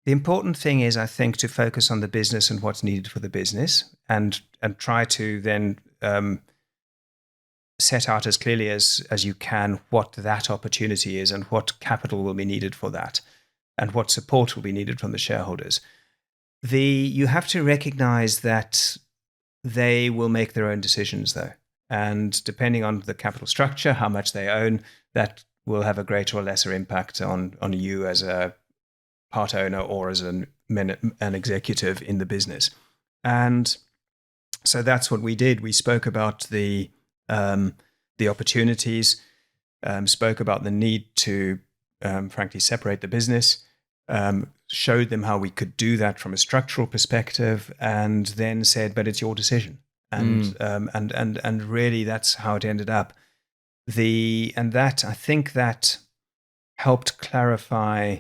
important thing is, I think, to focus on the business and what's needed for the business, and try to then set out as clearly as you can what that opportunity is and what capital will be needed for that and what support will be needed from the shareholders. You have to recognize that they will make their own decisions, though. And depending on the capital structure, how much they own, that will have a greater or lesser impact on you as a part owner or as an executive in the business. And so that's what we did. We spoke about the opportunities, spoke about the need to, frankly, separate the business, showed them how we could do that from a structural perspective, and then said, but it's your decision. And really that's how it ended up. I think that helped clarify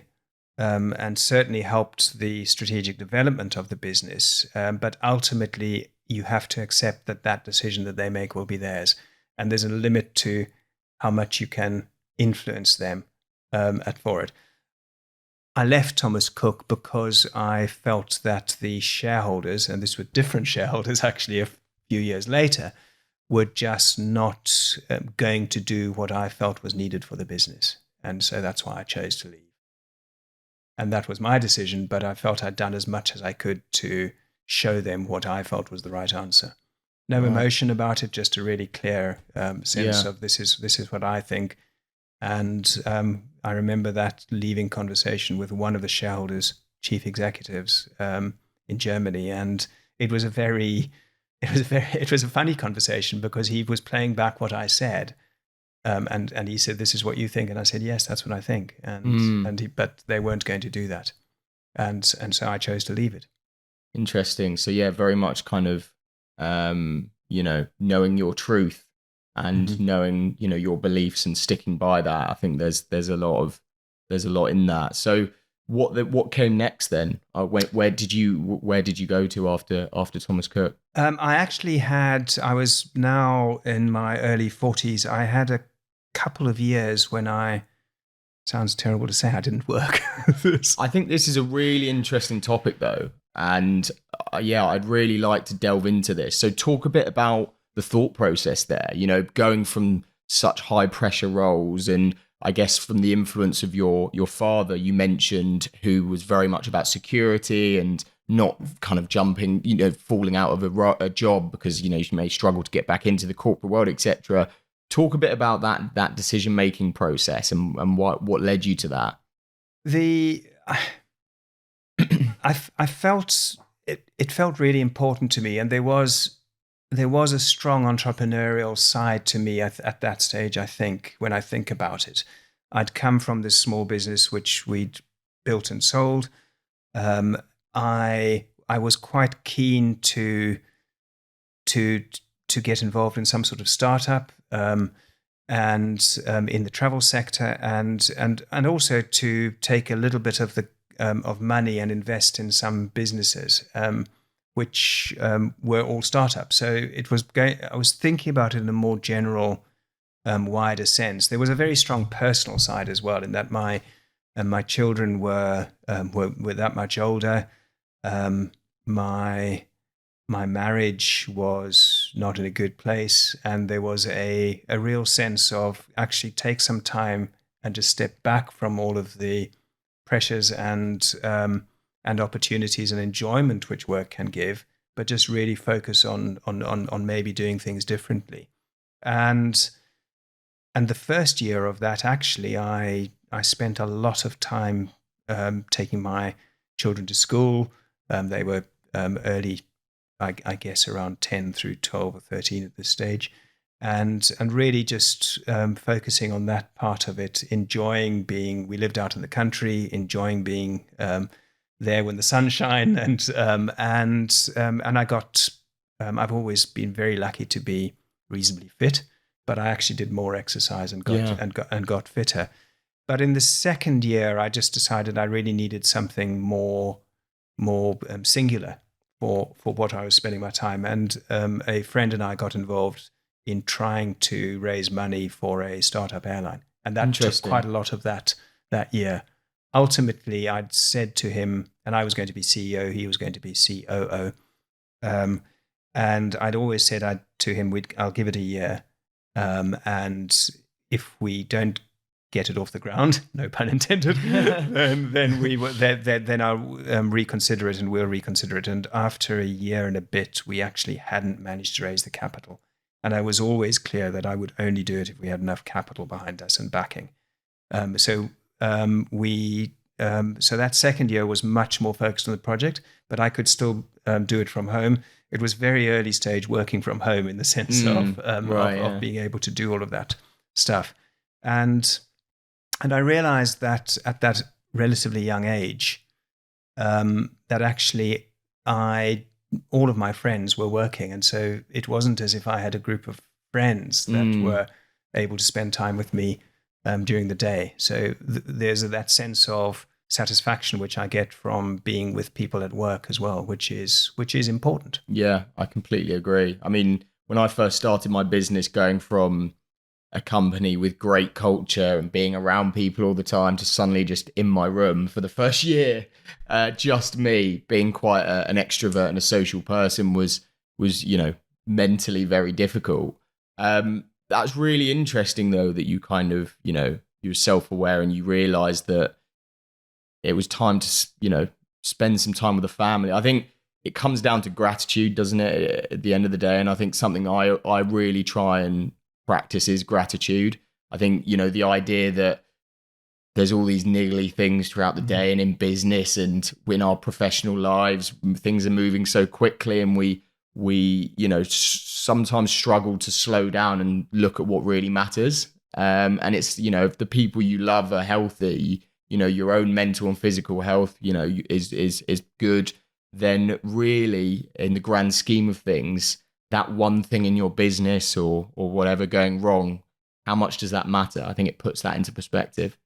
and certainly helped the strategic development of the business. But ultimately, you have to accept that decision that they make will be theirs. And there's a limit to how much you can influence them for it. I left Thomas Cook because I felt that the shareholders, and this were different shareholders actually a few years later, were just not going to do what I felt was needed for the business. And so that's why I chose to leave. And that was my decision, but I felt I'd done as much as I could to show them what I felt was the right answer. No emotion about it, just a really clear sense of this is what I think. And I remember that leaving conversation with one of the shareholders' chief executives in Germany, and it was a funny conversation because he was playing back what I said, and he said, "This is what you think," and I said, "Yes, that's what I think," but they weren't going to do that, and so I chose to leave it. Interesting. So yeah, very much kind of knowing your truth and knowing your beliefs and sticking by that. I think there's a lot in that. So what came next then? Where did you go to after Thomas Cook? I was now in my early 40s. I had a couple of years when sounds terrible to say, I didn't work. I think this is a really interesting topic though. And I'd really like to delve into this. So talk a bit about the thought process there, going from such high pressure roles, and I guess from the influence of your father, you mentioned, who was very much about security and not kind of jumping, falling out of a job because, you may struggle to get back into the corporate world, etc. Talk a bit about that decision-making process and what led you to that. I felt it felt really important to me, and there was a strong entrepreneurial side to me at that stage. I think when I think about it, I'd come from this small business which we'd built and sold. I was quite keen to get involved in some sort of startup, and in the travel sector, and also to take a little bit of of money and invest in some businesses, which were all startups. So I was thinking about it in a more general, wider sense. There was a very strong personal side as well, in that my children were that much older. My marriage was not in a good place, and there was a real sense of actually take some time and just step back from all of the pressures and and opportunities and enjoyment which work can give, but just really focus on maybe doing things differently. And the first year of that, actually, I spent a lot of time taking my children to school. They were early, I guess, around 10 through 12 or 13 at this stage. And really just focusing on that part of it, enjoying being, we lived out in the country, enjoying being there when the sun shine. And I got, I've always been very lucky to be reasonably fit, but I actually did more exercise and got fitter. But in the second year, I just decided I really needed something more singular for what I was spending my time. And a friend and I got involved in trying to raise money for a startup airline. And that took quite a lot of that year. Ultimately, I'd said to him, and I was going to be CEO, he was going to be COO. And I'd always said to him, I'll give it a year. And if we don't get it off the ground, no pun intended, then I'll reconsider it, and we'll reconsider it. And after a year and a bit, we actually hadn't managed to raise the capital. And I was always clear that I would only do it if we had enough capital behind us and backing. So that second year was much more focused on the project, but I could still do it from home. It was very early stage working from home in the sense of being able to do all of that stuff. And I realized that at that relatively young age, that actually all of my friends were working. And so it wasn't as if I had a group of friends that were able to spend time with me during the day. So there's that sense of satisfaction which I get from being with people at work as well, which is important. Yeah, I completely agree. I mean, when I first started my business, going from a company with great culture and being around people all the time to suddenly just in my room for the first year, just me, being quite an extrovert and a social person was mentally very difficult. That's really interesting though, that you kind of, you're self-aware and you realized that it was time to, spend some time with the family. I think it comes down to gratitude, doesn't it, at the end of the day? And I think something I really try and practice is gratitude. I think, the idea that there's all these niggly things throughout the day and in business and in our professional lives, things are moving so quickly, and we sometimes struggle to slow down and look at what really matters. And it's, if the people you love are healthy, your own mental and physical health, is good, then really in the grand scheme of things, that one thing in your business or whatever going wrong, how much does that matter? I think it puts that into perspective.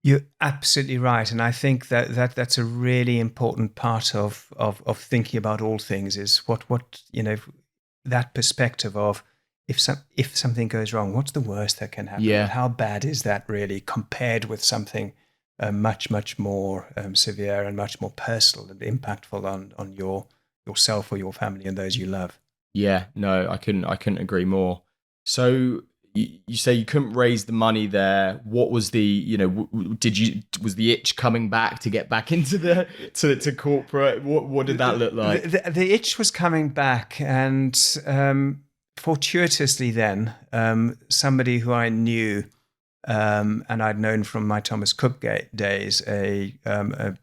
You're absolutely right. And I think that's a really important part of thinking about all things, is what that perspective of if something goes wrong, what's the worst that can happen? Yeah. How bad is that really compared with something much, much more severe and much more personal and impactful on yourself or your family and those you love? Yeah, no, I couldn't agree more. So you say you couldn't raise the money there. What was the, was the itch coming back to get back into to corporate? What did that look like? The itch was coming back, and fortuitously then, somebody who I knew, and I'd known from my Thomas Cook days, somebody from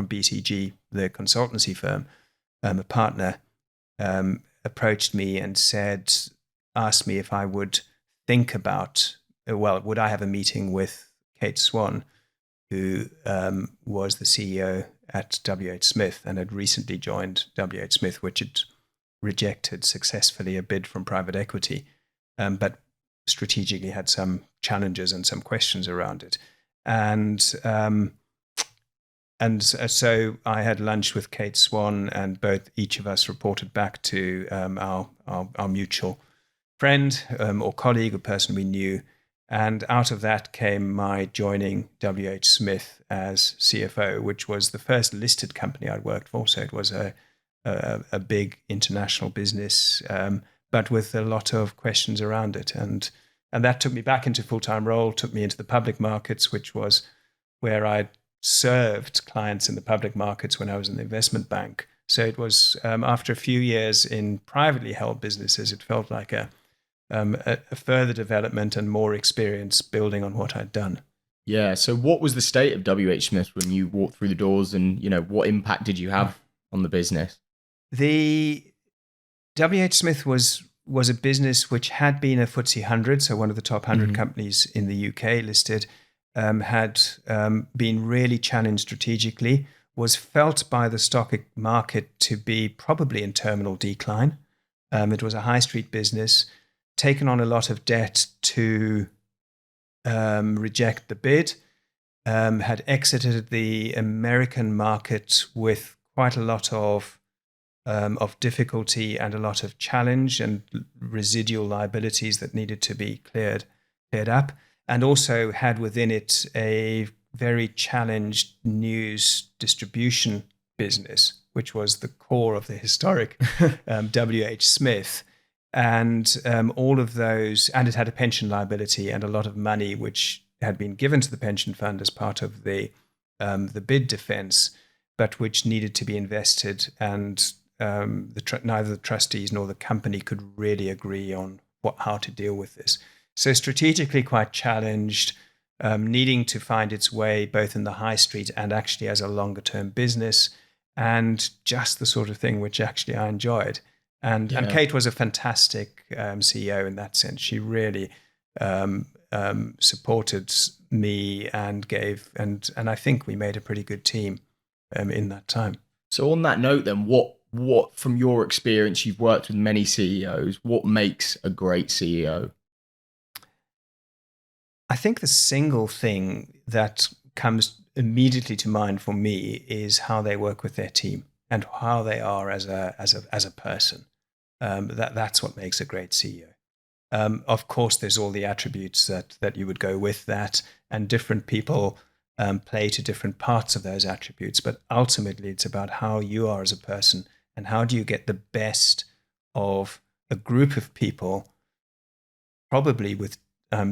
BCG, the consultancy firm, a partner, approached me and asked me if I would think about, would I have a meeting with Kate Swan, who was the CEO at WHSmith and had recently joined WHSmith, which had rejected successfully a bid from private equity, but strategically had some challenges and some questions around it. And so I had lunch with Kate Swan, and each of us reported back to our mutual friend or colleague, a person we knew. And out of that came my joining WHSmith as CFO, which was the first listed company I'd worked for. So it was a big international business, but with a lot of questions around it. And that took me back into full-time role, took me into the public markets, which was where I'd served clients in the public markets when I was in the investment bank. So it was after a few years in privately held businesses, it felt like a further development and more experience building on what I'd done. Yeah. So what was the state of WH Smith when you walked through the doors, and, what impact did you have on the business? The WH Smith was a business which had been a FTSE 100, so one of the top 100 companies in the UK listed, had been really challenged strategically, was felt by the stock market to be probably in terminal decline. It was a high street business, taken on a lot of debt to reject the bid, had exited the American market with quite a lot of difficulty and a lot of challenge and residual liabilities that needed to be cleared up, and also had within it a very challenged news distribution business, which was the core of the historic WH Smith. And all of those, and it had a pension liability and a lot of money which had been given to the pension fund as part of the bid defense, but which needed to be invested, and neither the trustees nor the company could really agree on how to deal with this. So strategically quite challenged, needing to find its way both in the high street and actually as a longer term business, and just the sort of thing which actually I enjoyed. And Kate was a fantastic CEO in that sense. She really supported me and gave, and I think we made a pretty good team in that time. So on that note then, what from your experience, you've worked with many CEOs, what makes a great CEO? I think the single thing that comes immediately to mind for me is how they work with their team and how they are as a person. That's what makes a great CEO. Of course, there's all the attributes that you would go with that, and different people play to different parts of those attributes. But ultimately, it's about how you are as a person and how do you get the best of a group of people, probably with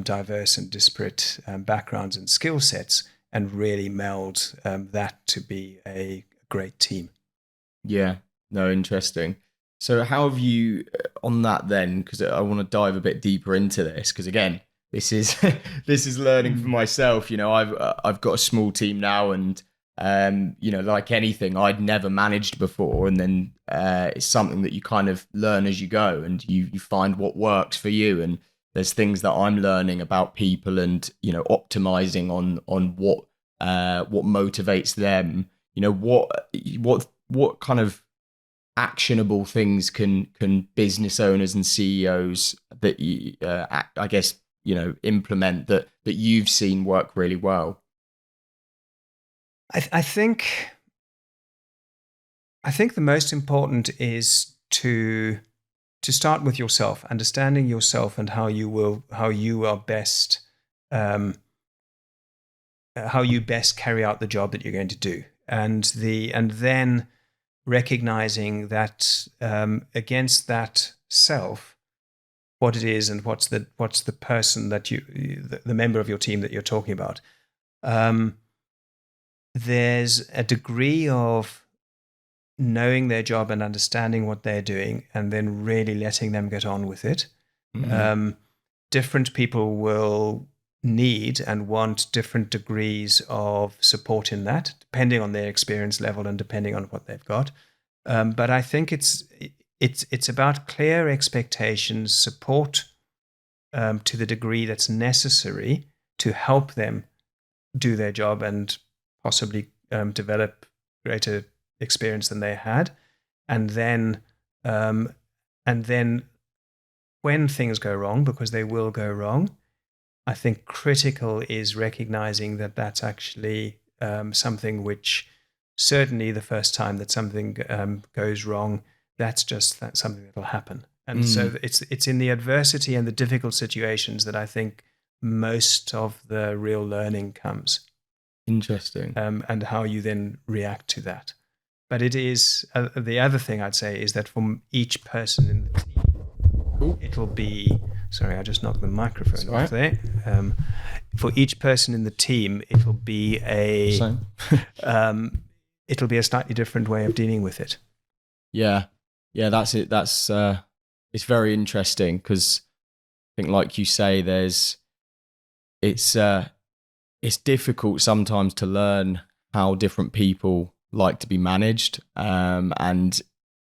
diverse and disparate backgrounds and skill sets, and really meld that to be a great team. Yeah, no, interesting. So how have you, on that then, because I want to dive a bit deeper into this, because again, this is this is learning for myself. I've got a small team now, and like anything, I'd never managed before, and then it's something that you kind of learn as you go, and you find what works for you. And there's things that I'm learning about people, and optimizing on what motivates them. What kind of actionable things can business owners and CEOs that I guess implement that you've seen work really well? I think the most important is to start with yourself, understanding yourself and how you best carry out the job that you're going to do, and then recognizing that against that self, what it is and what's the person that the member of your team that you're talking about. There's a degree of knowing their job and understanding what they're doing, and then really letting them get on with it. Mm-hmm. Different people will need and want different degrees of support in that, depending on their experience level and depending on what they've got. But I think it's about clear expectations, support to the degree that's necessary to help them do their job and possibly develop greater experience than they had, and then when things go wrong, because they will go wrong, I think critical is recognizing that that's actually something which, certainly the first time that something goes wrong, that's something that will happen. And so it's in the adversity and the difficult situations that I think most of the real learning comes. Interesting. And how you then react to that. But it is, the other thing I'd say is that from each person in the team, it'll be Sorry, I just knocked the microphone That's off there. For each person in the team, it'll be it'll be a slightly different way of dealing with it. Yeah, that's it. That's it's very interesting because I think, like you say, it's difficult sometimes to learn how different people like to be managed, and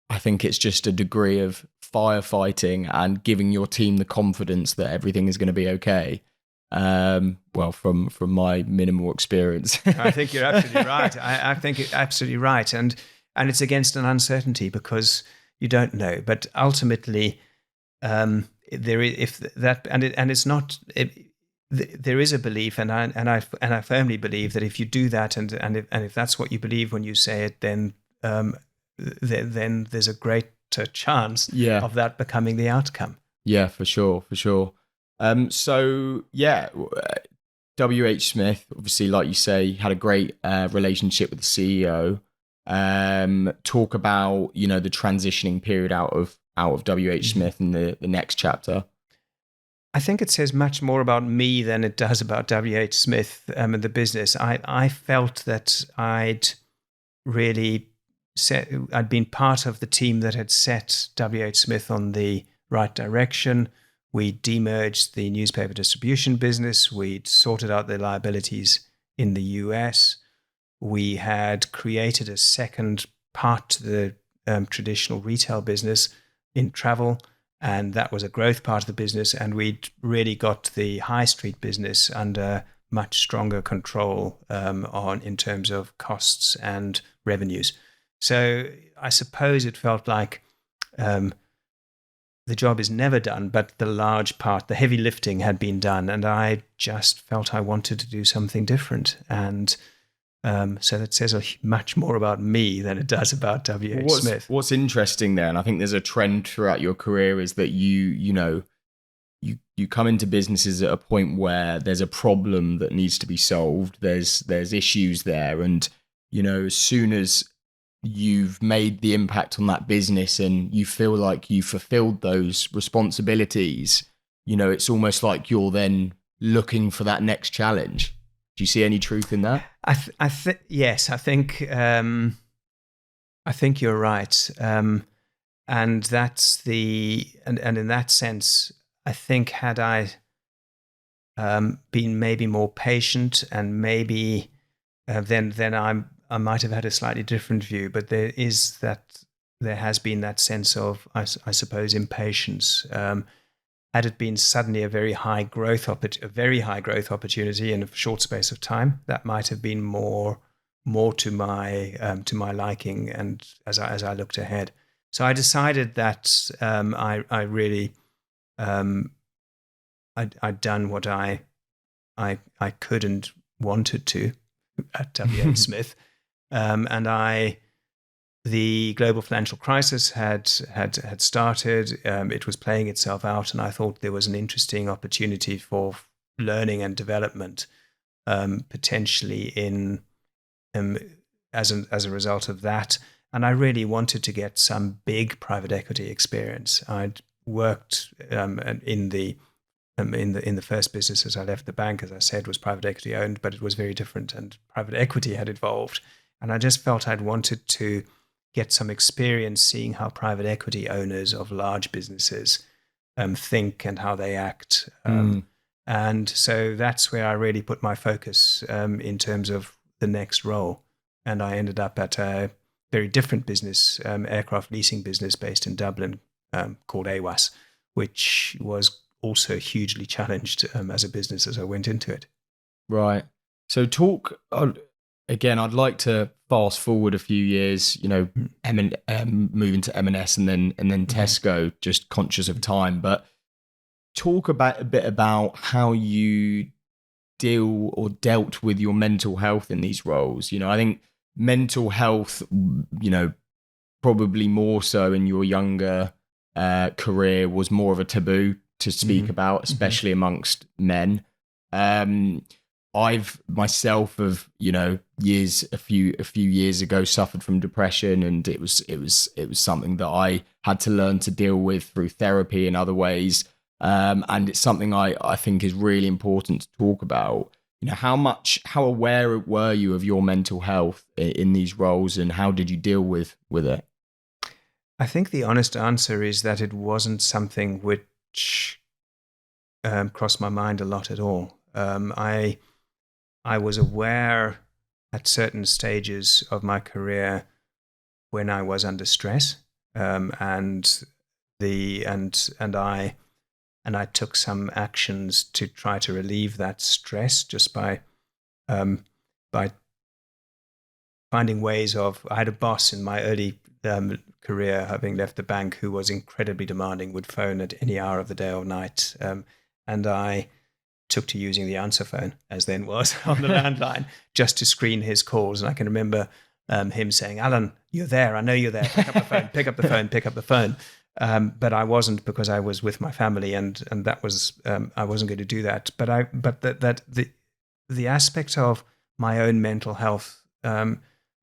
I think it's just a degree of firefighting and giving your team the confidence that everything is going to be okay. Well, from my minimal experience. I think you're absolutely right. I think you're absolutely right. And it's against an uncertainty because you don't know. But ultimately, there is a belief, and I firmly believe that if you do that, and if that's what you believe when you say it, then there's a greater chance of that becoming the outcome. Yeah, for sure. So yeah, WH Smith, obviously, like you say, had a great relationship with the CEO. Talk about, the transitioning period out of WH Smith in the next chapter. I think it says much more about me than it does about WH Smith and the business. I felt that I'd been part of the team that had set WH Smith on the right direction. We demerged the newspaper distribution business. We'd sorted out the liabilities in the US. We had created a second part to the traditional retail business in travel, and that was a growth part of the business. And we'd really got the high street business under much stronger control in terms of costs and revenues. So I suppose it felt like the job is never done, but the large part, the heavy lifting had been done, and I just felt I wanted to do something different. And so that says much more about me than it does about WH Smith. What's interesting there, and I think there's a trend throughout your career, is that you come into businesses at a point where there's a problem that needs to be solved. There's issues there, and as soon as you've made the impact on that business and you feel like you fulfilled those responsibilities, it's almost like you're then looking for that next challenge. Do you see any truth in that? Yes, I think you're right. And that's and in that sense, I think had I been maybe more patient and maybe then I might have had a slightly different view, but there has been that sense of, I suppose, impatience. Had it been suddenly a very high growth opportunity in a short space of time, that might have been more to my liking. And as I looked ahead, so I decided that I really I'd done what I could and wanted to at WH Smith. And the global financial crisis had started. It was playing itself out, and I thought there was an interesting opportunity for learning and development, potentially as a result of that. And I really wanted to get some big private equity experience. I'd worked in the first business as I left the bank, as I said, was private equity owned, but it was very different, and private equity had evolved. And I just felt I'd wanted to get some experience seeing how private equity owners of large businesses think and how they act. And so that's where I really put my focus in terms of the next role. And I ended up at a very different business, aircraft leasing business based in Dublin called AWAS, which was also hugely challenged as a business as I went into it. Right. So again, I'd like to fast forward a few years, moving to M&S and then Tesco, just conscious of time, but talk a bit about how you dealt with your mental health in these roles. I think mental health, probably more so in your younger career, was more of a taboo to speak about, especially amongst men. I've myself a few years ago suffered from depression, and it was something that I had to learn to deal with through therapy and other ways. And it's something I think is really important to talk about. How aware were you of your mental health in these roles, and how did you deal with it? I think the honest answer is that it wasn't something which crossed my mind a lot at all. I was aware at certain stages of my career when I was under stress, and I took some actions to try to relieve that stress just by finding ways of. I had a boss in my early career, having left the bank, who was incredibly demanding, would phone at any hour of the day or night, and I took to using the answer phone, as then was, on the landline, just to screen his calls. And I can remember him saying, "Alan, you're there. I know you're there. Pick up the phone. Pick up the phone. Pick up the phone." But I wasn't, because I was with my family, and that was I wasn't going to do that. But the aspect of my own mental health,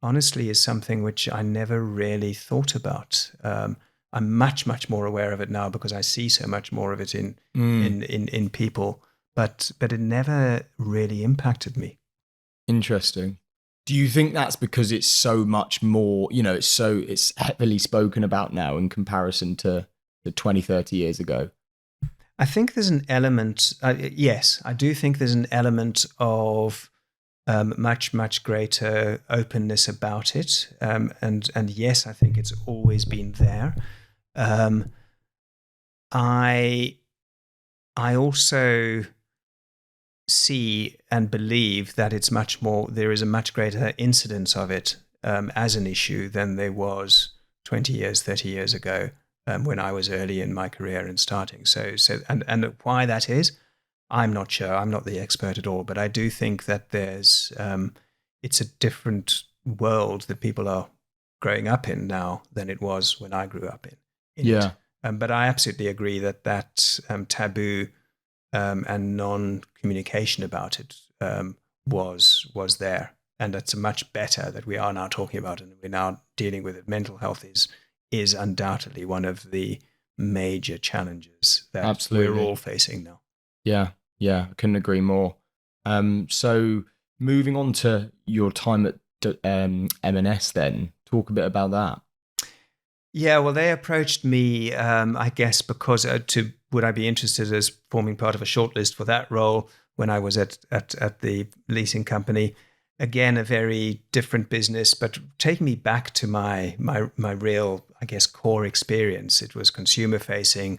honestly, is something which I never really thought about. I'm much more aware of it now because I see so much more of it in people. But it never really impacted me. Interesting. Do you think that's because it's so much more, it's heavily spoken about now in comparison to the 20, 30 years ago? I think there's an element, yes, I do think there's an element of much greater openness about it. And yes, I think it's always been there. I also see and believe that there is a much greater incidence of it as an issue than there was 20 years, 30 years ago, when I was early in my career and starting. And why that is, I'm not sure. I'm not the expert at all, but I do think that it's a different world that people are growing up in now than it was when I grew up in Yeah. it. But I absolutely agree that taboo and non-communication about it was there, and it's much better that we are now talking about it and we're now dealing with it. Mental health is undoubtedly one of the major challenges that Absolutely. we're all facing now. Yeah, I couldn't agree more. So moving on to your time at M&S, then talk a bit about that. Yeah, well, they approached me, I guess, because would I be interested as forming part of a shortlist for that role when I was at the leasing company. Again, a very different business, but taking me back to my real, I guess, core experience. It was consumer facing,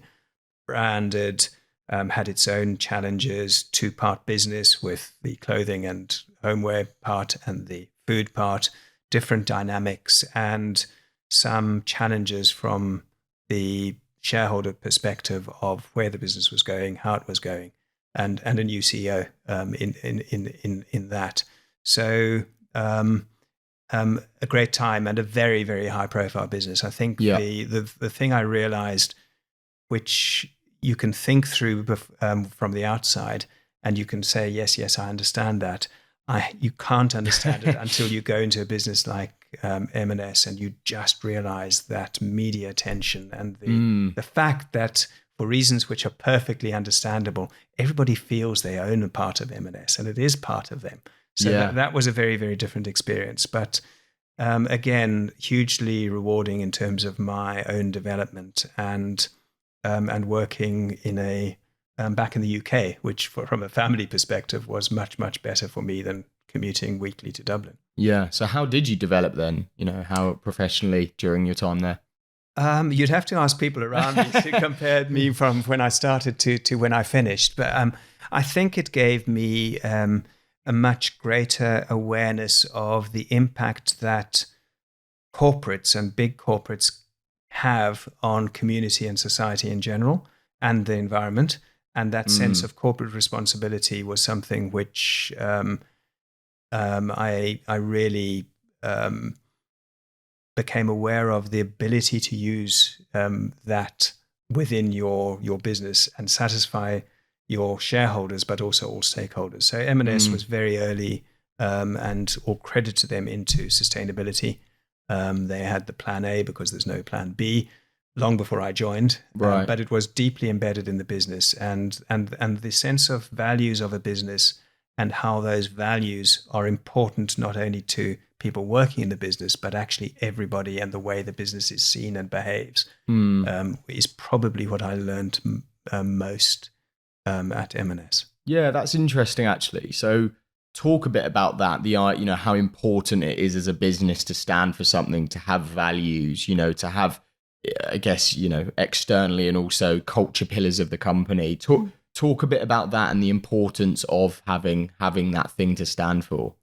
branded, had its own challenges, two-part business with the clothing and homeware part and the food part, different dynamics, and some challenges from the shareholder perspective of where the business was going, how it was going, and a new CEO in that. So a great time and a very, very high profile business. I think the thing I realized, which you can think through from the outside, and you can say, yes, I understand that. You can't understand it until you go into a business like M&S, and you just realize that media attention and the fact that, for reasons which are perfectly understandable, everybody feels they own a part of M&S, and it is part of them. So that was a very, very different experience. But again, hugely rewarding in terms of my own development and working in back in the UK, which from a family perspective was much better for me than commuting weekly to Dublin. Yeah. So how did you develop then, how professionally during your time there? You'd have to ask people around me to compare me from when I started to when I finished. But I think it gave me a much greater awareness of the impact that corporates and big corporates have on community and society in general and the environment. And that sense of corporate responsibility was something which I really became aware of, the ability to use that within your business and satisfy your shareholders, but also all stakeholders. So M&S was very early, and all credit to them, into sustainability. They had the plan A because there's no plan B. long before I joined, Right. but it was deeply embedded in the business, and the sense of values of a business and how those values are important not only to people working in the business, but actually everybody, and the way the business is seen and behaves, is probably what I learned most at M&S. Yeah, that's interesting actually. So talk a bit about that, how important it is as a business to stand for something, to have values, to have, I guess, externally and also culture pillars of the company. Talk a bit about that and the importance of having that thing to stand for.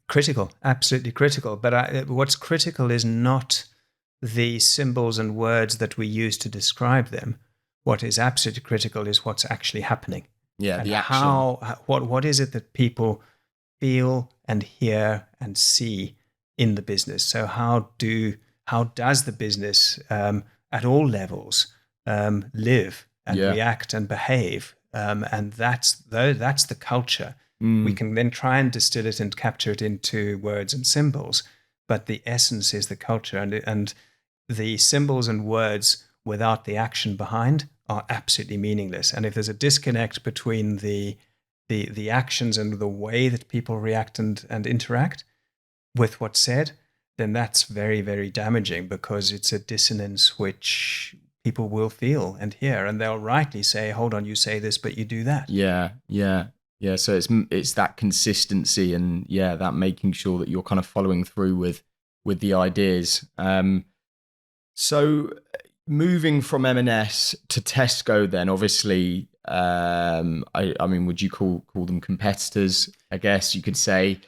Critical, absolutely critical. But what's critical is not the symbols and words that we use to describe them. What is absolutely critical is what's actually happening. Yeah, and the action. What is it that people feel and hear and see in the business? So how does the business at all levels live and react and behave? And that's the culture. We can then try and distill it and capture it into words and symbols, but the essence is the culture, and the symbols and words without the action behind are absolutely meaningless. And if there's a disconnect between the actions and the way that people react and interact with what's said, then that's very, very damaging, because it's a dissonance which people will feel and hear, and they'll rightly say, hold on, you say this, but you do that. Yeah. So it's that consistency and that making sure that you're kind of following through with the ideas. So moving from M&S to Tesco, then obviously, I mean, would you call them competitors? I guess you could say.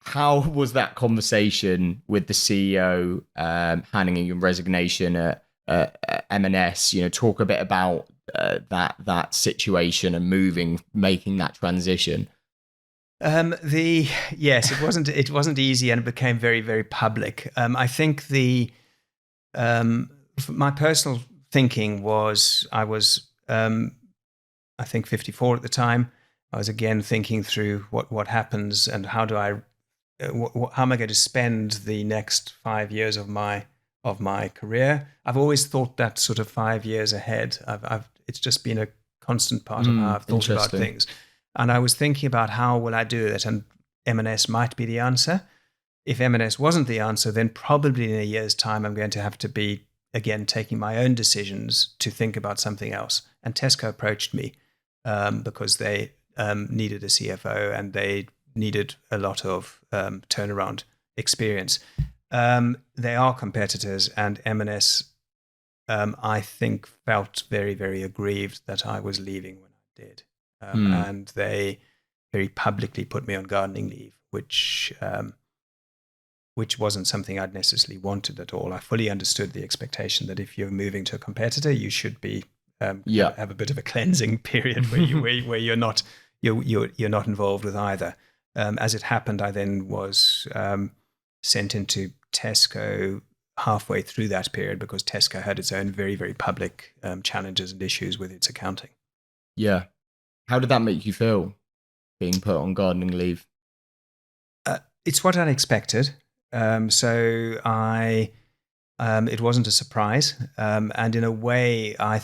How was that conversation with the CEO handing in your resignation at M&S? Talk a bit about that situation and making that transition. Yes, it wasn't easy, and it became very, very public. I think my personal thinking was, I was I think 54 at the time. I was again thinking through what happens and how am I going to spend the next 5 years of my career. I've always thought that sort of 5 years ahead. It's just been a constant part of how I've thought about things. And I was thinking about how will I do it, and M&S might be the answer. If M&S wasn't the answer, then probably in a year's time I'm going to have to be again taking my own decisions to think about something else. And Tesco approached me because they needed a CFO and they needed a lot of turnaround experience. They are competitors, and M&S, I think, felt very, very aggrieved that I was leaving when I did. And they very publicly put me on gardening leave, which wasn't something I'd necessarily wanted at all. I fully understood the expectation that if you're moving to a competitor, you should be have a bit of a cleansing period where you're not involved with either. As it happened, I then was sent into Tesco halfway through that period, because Tesco had its own very, very public challenges and issues with its accounting. Yeah. How did that make you feel, being put on gardening leave? It's what I'd expected. So it wasn't a surprise. And in a way, I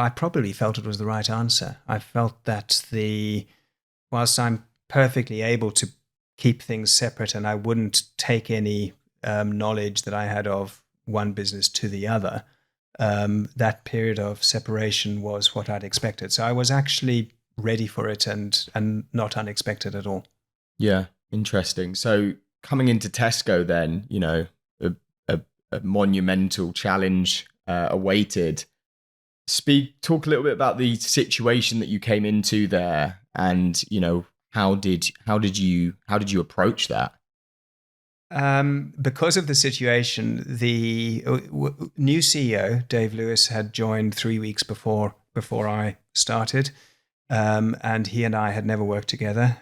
probably felt it was the right answer. I felt that whilst I'm perfectly able to keep things separate and I wouldn't take any knowledge that I had of one business to the other, that period of separation was what I'd expected. So I was actually ready for it and not unexpected at all. Yeah, interesting. So coming into Tesco then, a monumental challenge awaited. Talk a little bit about the situation that you came into there, and how did you approach that? Because of the situation, the new CEO, Dave Lewis, had joined 3 weeks before I started, and he and I had never worked together.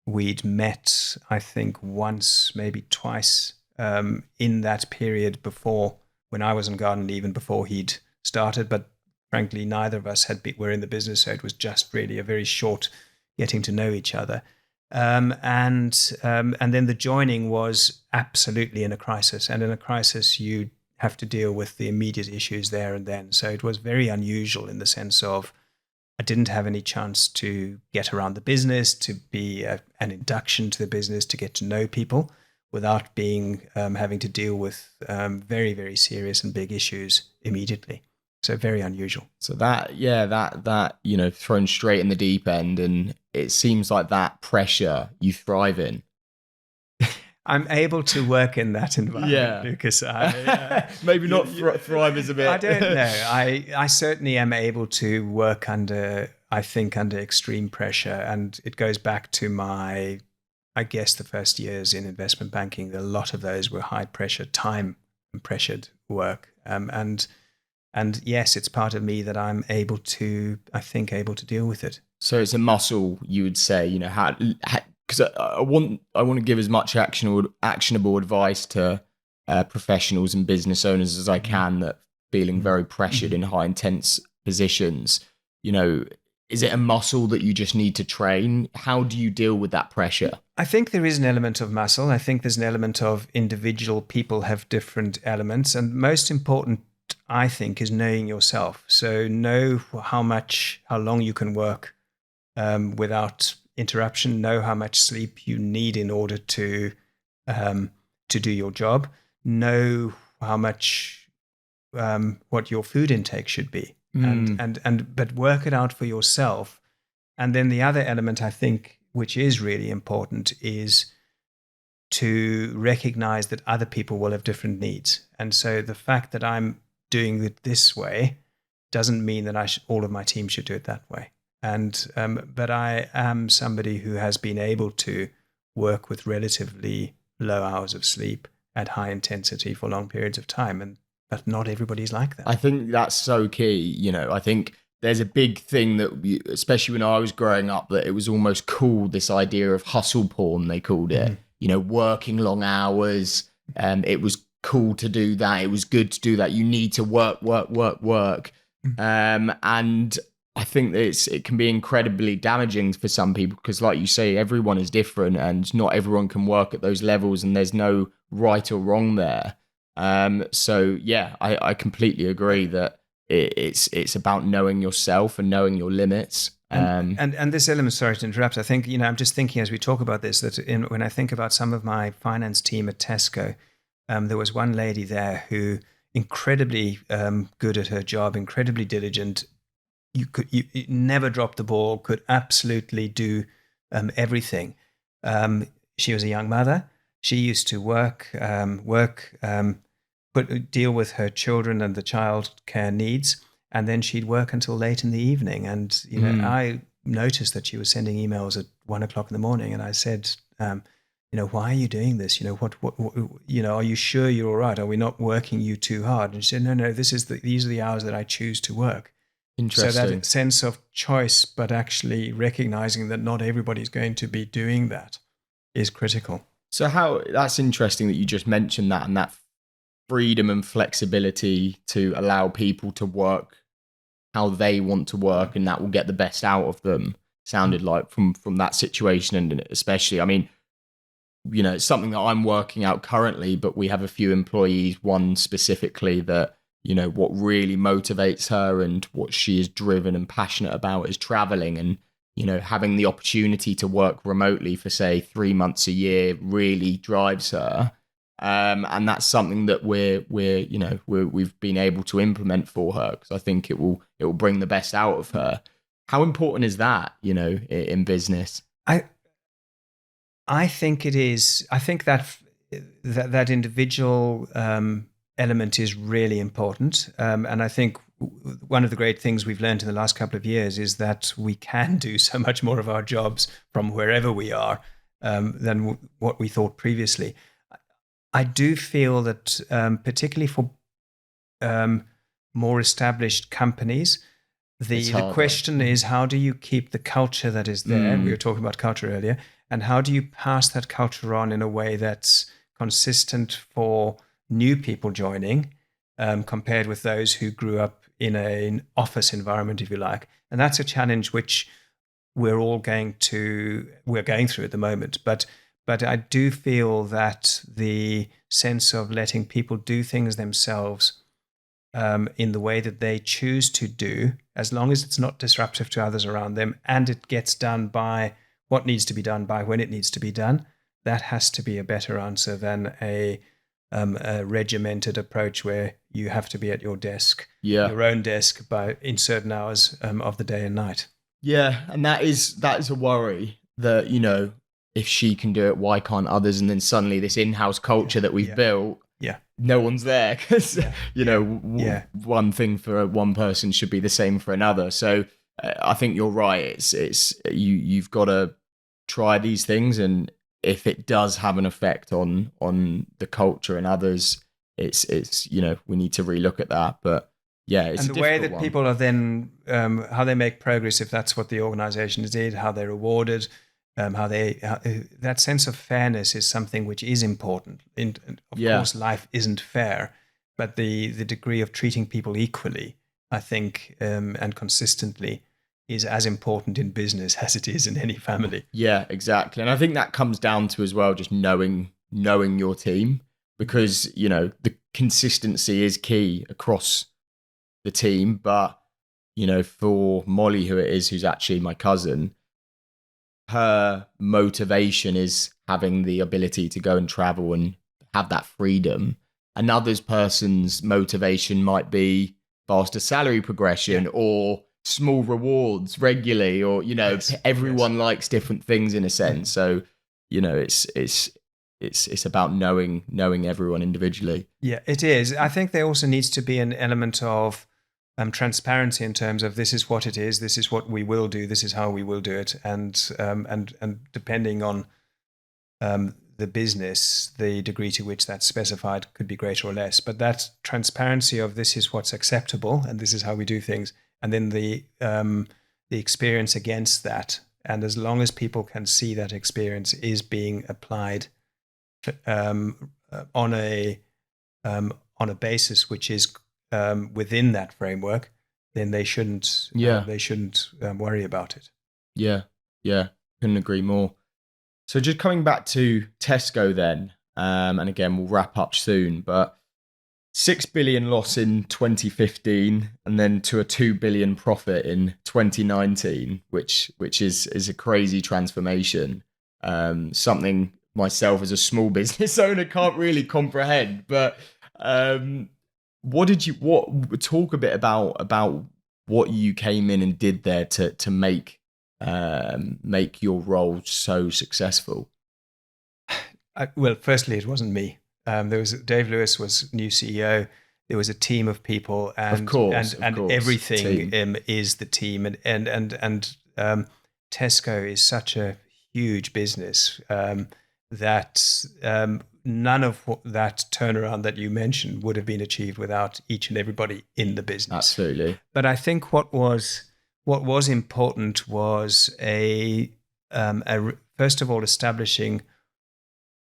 We'd met, I think, once, maybe twice, in that period before, when I was on garden leave and before he'd started. But frankly, neither of us were in the business, so it was just really a very short getting to know each other. And then the joining was absolutely in a crisis. And in a crisis, you have to deal with the immediate issues there and then. So it was very unusual in the sense of I didn't have any chance to get around the business, to be an induction to the business, to get to know people without being having to deal with very, very serious and big issues immediately. So very unusual. So that thrown straight in the deep end, and it seems like that pressure you thrive in. I'm able to work in that environment, Lucas. Maybe not thrive is a bit. I don't know. I certainly am able to work under extreme pressure, and it goes back to I guess the first years in investment banking. A lot of those were high pressure, time and pressured work, and yes, it's part of me that I'm able to deal with it. So it's a muscle, you would say. How because I want to give as much actionable advice to professionals and business owners as I can that feeling very pressured in high intense positions. Is it a muscle that you just need to train? How do you deal with that pressure? I think there is an element of muscle. I think there's an element of individual people have different elements, and most important, I think, is knowing yourself. So know how long you can work without interruption. Know how much sleep you need in order to do your job. Know how much what your food intake should be, but work it out for yourself. And then the other element, I think, which is really important, is to recognize that other people will have different needs. And so the fact that I'm doing it this way doesn't mean that all of my team should do it that way. And but I am somebody who has been able to work with relatively low hours of sleep at high intensity for long periods of time, but not everybody's like that. I think that's so key. I think there's a big thing that, especially when I was growing up, that it was almost cool, this idea of hustle porn, they called it. Working long hours. It was cool to do that. It was good to do that. You need to work. And I think that it can be incredibly damaging for some people because, like you say, everyone is different and not everyone can work at those levels, and there's no right or wrong there. So yeah, I completely agree that it's about knowing yourself and knowing your limits. And this element, sorry to interrupt, I think, I'm just thinking as we talk about this, that when I think about some of my finance team at Tesco, there was one lady there who incredibly good at her job, incredibly diligent. You never dropped the ball, could absolutely do everything. She was a young mother. She used to deal with her children and the child care needs, and then she'd work until late in the evening. And I noticed that she was sending emails at 1 o'clock in the morning, and I said, why are you doing this? What are you sure you're all right? Are we not working you too hard? And she said, no, these are the hours that I choose to work. Interesting. So that sense of choice, but actually recognizing that not everybody's going to be doing that is critical. So that's interesting that you just mentioned that, and that freedom and flexibility to allow people to work how they want to work, and that will get the best out of them. Sounded like from that situation, and especially, it's something that I'm working out currently, but we have a few employees, one specifically that, what really motivates her and what she is driven and passionate about is traveling, and, having the opportunity to work remotely for, say, 3 months a year really drives her. And that's something that we've been able to implement for her, because I think it will bring the best out of her. How important is that, in business? I think it is. I think that individual element is really important. And I think one of the great things we've learned in the last couple of years is that we can do so much more of our jobs from wherever we are than what we thought previously. I do feel that particularly for more established companies, the question is, how do you keep the culture that is there? We were talking about culture earlier. And how do you pass that culture on in a way that's consistent for new people joining compared with those who grew up in an office environment, if you like? And that's a challenge which we're going through at the moment. But But I do feel that the sense of letting people do things themselves in the way that they choose to do, as long as it's not disruptive to others around them and it gets done by what needs to be done by when it needs to be done, that has to be a better answer than a regimented approach where you have to be at your desk, your own desk, in certain hours of the day and night. Yeah, and that is a worry that, if she can do it, why can't others? And then suddenly this in-house culture that we've built, no one's there because, one thing for one person should be the same for another. So I think you're right. You've got to try these things, and if it does have an effect on the culture and others, it's we need to relook at that. But it's and the way that people are then how they make progress, if that's what the organization did, how they're rewarded, that sense of fairness is something which is important. Of course, life isn't fair, but the degree of treating people equally, I think, and consistently, is as important in business as it is in any family. Yeah, exactly. And I think that comes down to as well just knowing your team, because the consistency is key across the team. But for Molly, who's actually my cousin, her motivation is having the ability to go and travel and have that freedom. Another person's motivation might be faster salary progression or small rewards regularly, or everyone likes different things in a sense. So it's about knowing everyone individually. Yeah, it is. I think there also needs to be an element of transparency in terms of this is what it is, this is what we will do, this is how we will do it, and depending on the business, the degree to which that's specified could be greater or less. But that transparency of this is what's acceptable and this is how we do things, and then the experience against that, and as long as people can see that experience is being applied on a basis which is within that framework, then they shouldn't worry about it. Yeah, couldn't agree more. So just coming back to Tesco then, and again we'll wrap up soon, but 6 billion loss in 2015 and then to a 2 billion profit in 2019, which is a crazy transformation. Something myself as a small business owner can't really comprehend. But talk a bit about what you came in and did there to make your role so successful? Well, firstly, it wasn't me. Dave Lewis was new CEO. There was a team of people, and of course, everything is the team. And Tesco is such a huge business that none of that turnaround that you mentioned would have been achieved without each and everybody in the business. Absolutely. But I think what was important was a first of all establishing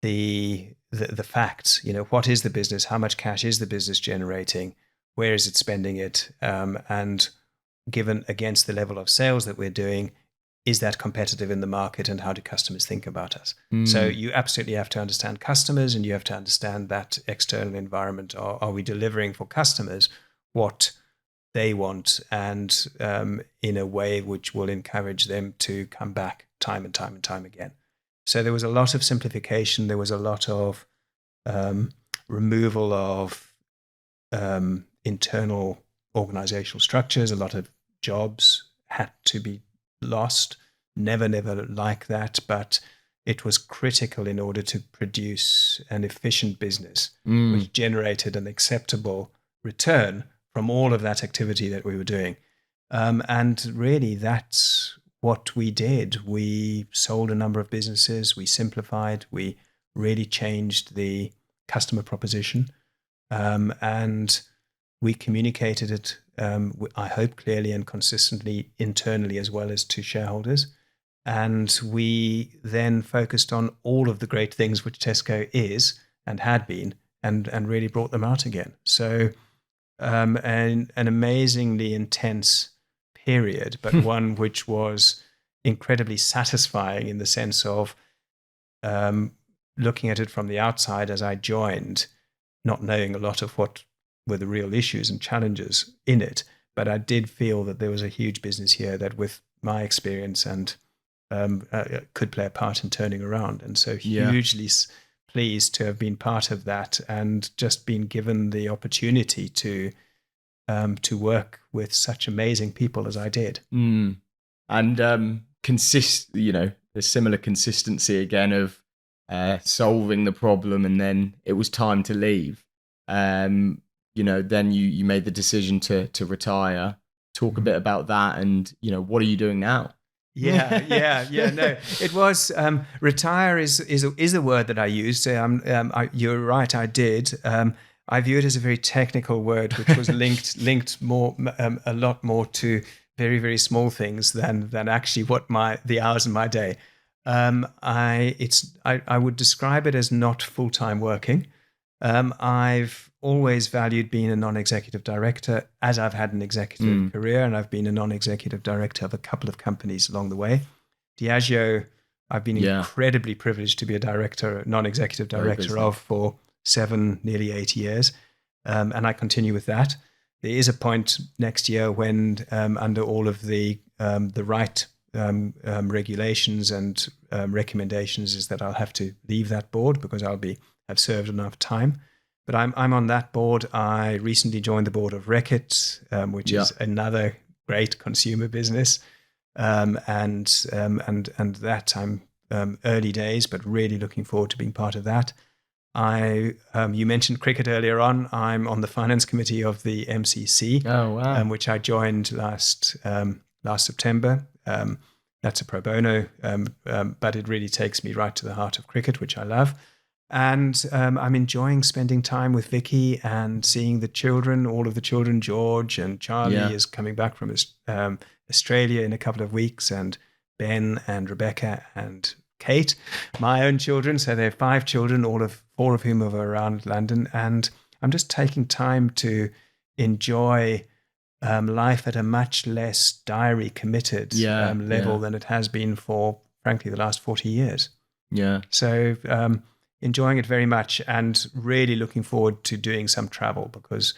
the facts. What is the business? How much cash is the business generating? Where is it spending it? And given against the level of sales that we're doing, is that competitive in the market, and how do customers think about us? So you absolutely have to understand customers, and you have to understand that external environment. Are we delivering for customers what they want, and in a way which will encourage them to come back time and time and time again? So there was a lot of simplification. There was a lot of removal of internal organizational structures. A lot of jobs had to be lost. Never like that, but it was critical in order to produce an efficient business which generated an acceptable return from all of that activity that we were doing. And really, that's what we did. We sold a number of businesses. We simplified. We really changed the customer proposition. And we communicated it, I hope, clearly and consistently internally as well as to shareholders. And we then focused on all of the great things which Tesco is and had been, and really brought them out again. So an amazingly intense period, but one which was incredibly satisfying in the sense of looking at it from the outside as I joined, not knowing a lot of what were the real issues and challenges in it, but I did feel that there was a huge business here that, with my experience, and could play a part in turning around. And so hugely pleased to have been part of that and just been given the opportunity to work with such amazing people as I did. And the similar consistency again of solving the problem, and then it was time to leave. Then you made the decision to retire. Talk a bit about that, and what are you doing now? Yeah. No, it was retire is a word that I used. You're right, I did. I view it as a very technical word, which was linked more a lot more to very, very small things than actually what the hours in my day. I would describe it as not full-time working. I've always valued being a non-executive director, as I've had an executive career, and I've been a non-executive director of a couple of companies along the way. Diageo, I've been incredibly privileged to be a non-executive director of for 7, nearly 8 years, and I continue with that. There is a point next year when, under all of the right regulations and recommendations, is that I'll have to leave that board because have served enough time. But I'm on that board. I recently joined the board of Reckitt, which is another great consumer business, and that I'm early days, but really looking forward to being part of that. You mentioned cricket earlier on. I'm on the finance committee of the MCC, which I joined last September. That's a pro bono, but it really takes me right to the heart of cricket, which I love. And I'm enjoying spending time with Vicky and seeing the children, all of the children. George and Charlie is coming back from Australia in a couple of weeks, and Ben and Rebecca and Kate, my own children. So there are 5 children, 4 of whom are around London. And I'm just taking time to enjoy life at a much less diary committed level than it has been for, frankly, the last 40 years. Yeah. So enjoying it very much, and really looking forward to doing some travel because,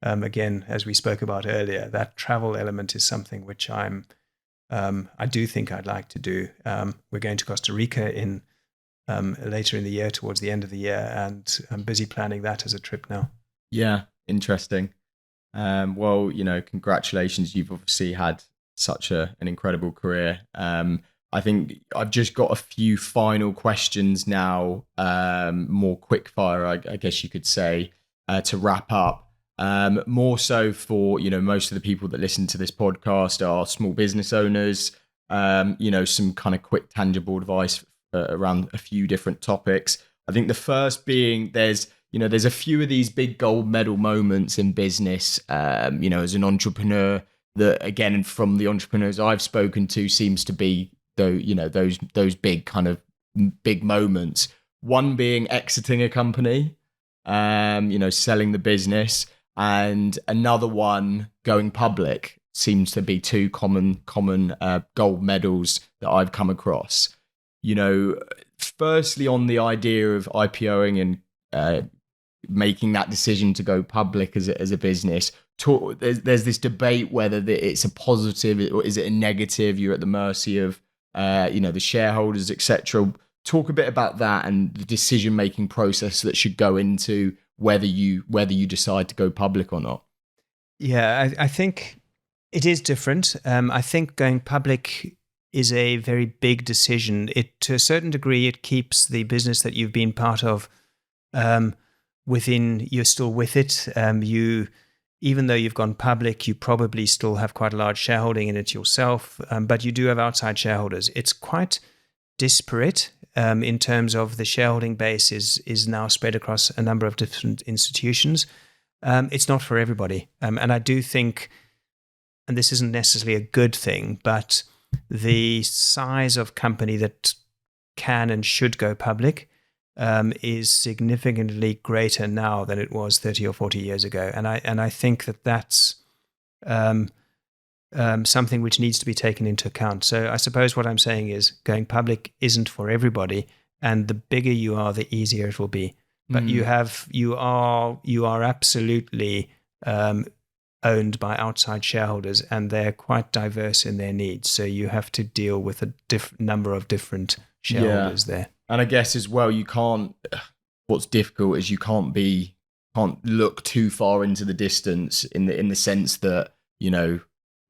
again, as we spoke about earlier, that travel element is something which I do think I'd like to do. We're going to Costa Rica later in the year, towards the end of the year, and I'm busy planning that as a trip now. Yeah, interesting. Well, congratulations. You've obviously had such an incredible career. I think I've just got a few final questions now, more quick fire, I guess you could say, to wrap up. More so for, most of the people that listen to this podcast are small business owners, some kind of quick tangible advice around a few different topics. I think the first being there's a few of these big gold medal moments in business, as an entrepreneur that, again, from the entrepreneurs I've spoken to, seems to be those big kind of big moments. One being exiting a company, selling the business, and another one going public seems to be 2 common gold medals that I've come across. Firstly, on the idea of IPOing and making that decision to go public as a business, there's this debate whether it's a positive or is it a negative. You're at the mercy of the shareholders, etc. Talk a bit about that and the decision-making process that should go into whether you decide to go public or not. Yeah, I think it is different. I think going public is a very big decision. To a certain degree, it keeps the business that you've been part of within. You're still with it. Even though you've gone public, you probably still have quite a large shareholding in it yourself, but you do have outside shareholders. It's quite disparate in terms of the shareholding base is now spread across a number of different institutions. It's not for everybody. And I do think, and this isn't necessarily a good thing, but the size of company that can and should go public is significantly greater now than it was 30 or 40 years ago. And I think that's something which needs to be taken into account. So I suppose what I'm saying is going public isn't for everybody, and the bigger you are, the easier it will be. But you are absolutely owned by outside shareholders, and they're quite diverse in their needs. So you have to deal with a number of different shareholders there. And I guess as well, what's difficult is you can't look too far into the distance in the sense that, you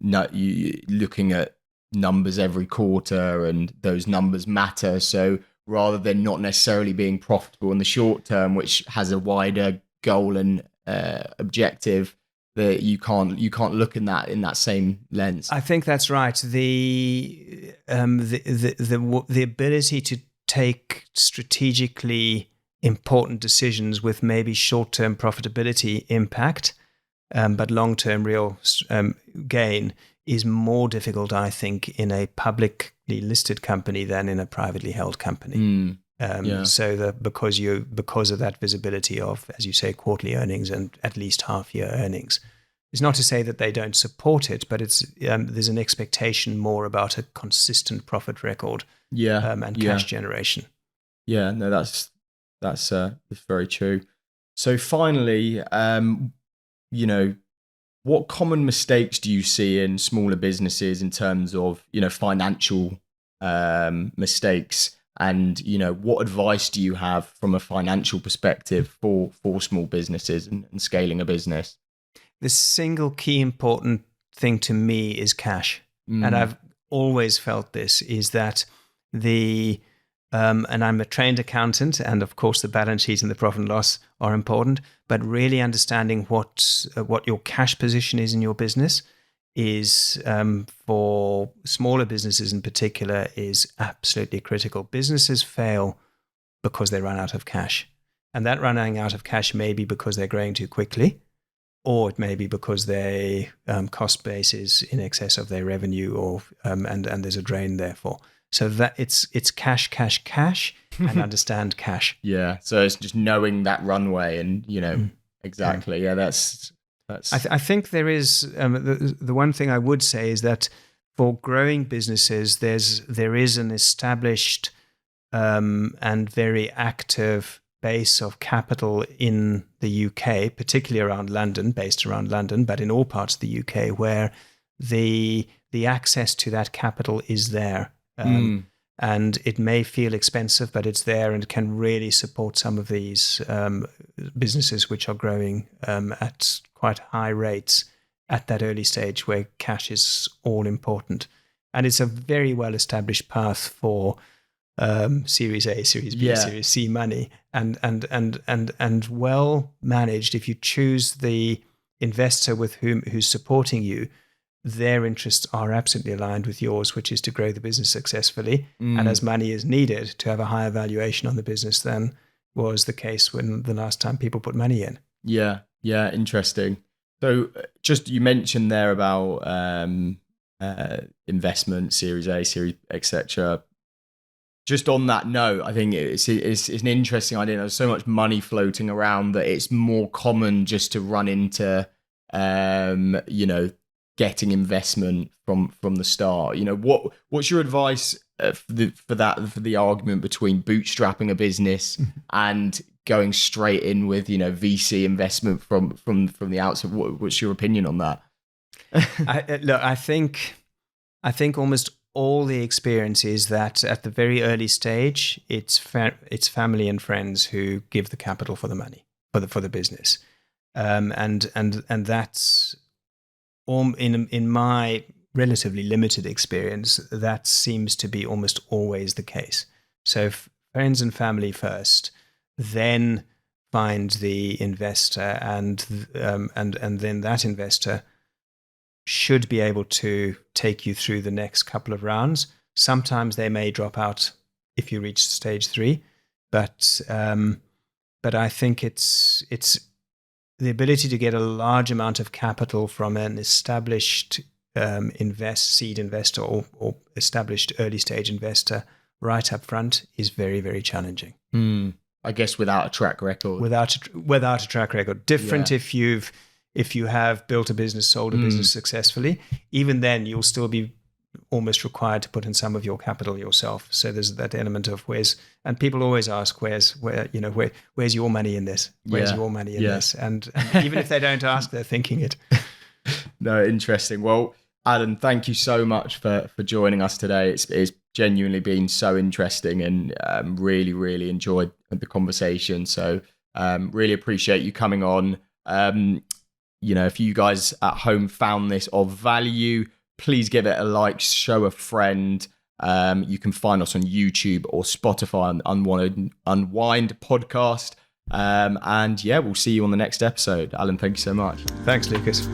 looking at numbers every quarter, and those numbers matter. So rather than not necessarily being profitable in the short term, which has a wider goal and objective, that you can't look in that same lens. I think that's right. The ability to take strategically important decisions with maybe short-term profitability impact, but long-term real gain is more difficult, I think, in a publicly listed company than in a privately held company. So because of that visibility of, as you say, quarterly earnings and at least half-year earnings. It's not to say that they don't support it, but it's there's an expectation more about a consistent profit record and cash generation. Yeah, no, that's very true. So finally, what common mistakes do you see in smaller businesses in terms of, financial mistakes? And, what advice do you have from a financial perspective for small businesses and scaling a business? The single key important thing to me is cash. And I've always felt this, is that and I'm a trained accountant, and of course the balance sheet and the profit and loss are important, but really understanding what your cash position is in your business is, for smaller businesses in particular, is absolutely critical. Businesses fail because they run out of cash. And that running out of cash may be because they're growing too quickly, or it may be because their cost base is in excess of their revenue, or and there's a drain therefore. So that it's cash, and understand cash. Yeah. So it's just knowing that runway, and exactly. Yeah, that's. I think there is the one thing I would say is that for growing businesses, there is an established and very active base of capital in the UK, particularly around London, based around London, but in all parts of the UK, where the access to that capital is there. And it may feel expensive, but it's there and can really support some of these businesses which are growing at quite high rates at that early stage where cash is all important. And it's a very well-established path for Series A, Series B, Series C money, and well managed. If you choose the investor who's supporting you, their interests are absolutely aligned with yours, which is to grow the business successfully. And as money is needed to have a higher valuation on the business than was the case when the last time people put money in. Yeah, interesting. So just you mentioned there about investment, Series A, Series etc. Just on that note, I think it's an interesting idea. There's so much money floating around that it's more common just to run into, getting investment from the start. What's your advice for the argument between bootstrapping a business and going straight in with VC investment from the outset? What's your opinion on that? I think almost all the experience is that at the very early stage, it's family and friends who give the capital for the money for the business, and that's in my relatively limited experience, that seems to be almost always the case. So friends and family first, then find the investor, and then that investor should be able to take you through the next couple of rounds. Sometimes they may drop out if you reach stage 3, but I think it's the ability to get a large amount of capital from an established seed investor or established early stage investor right up front is very, very challenging. I guess without a track record. Without a track record. Different if you have built a business, sold a business successfully. Even then, you'll still be almost required to put in some of your capital yourself. So there's that element of and people always ask, where's your money in this? Where's your money in this? And even if they don't ask, they're thinking it. No, interesting. Well, Alan, thank you so much for joining us today. It's genuinely been so interesting, and really, really enjoyed the conversation. So really appreciate you coming on. If you guys at home found this of value, please give it a like, show a friend. You can find us on YouTube or Spotify on Unwind podcast. And we'll see you on the next episode. Alan, thank you so much. Thanks, Lucas.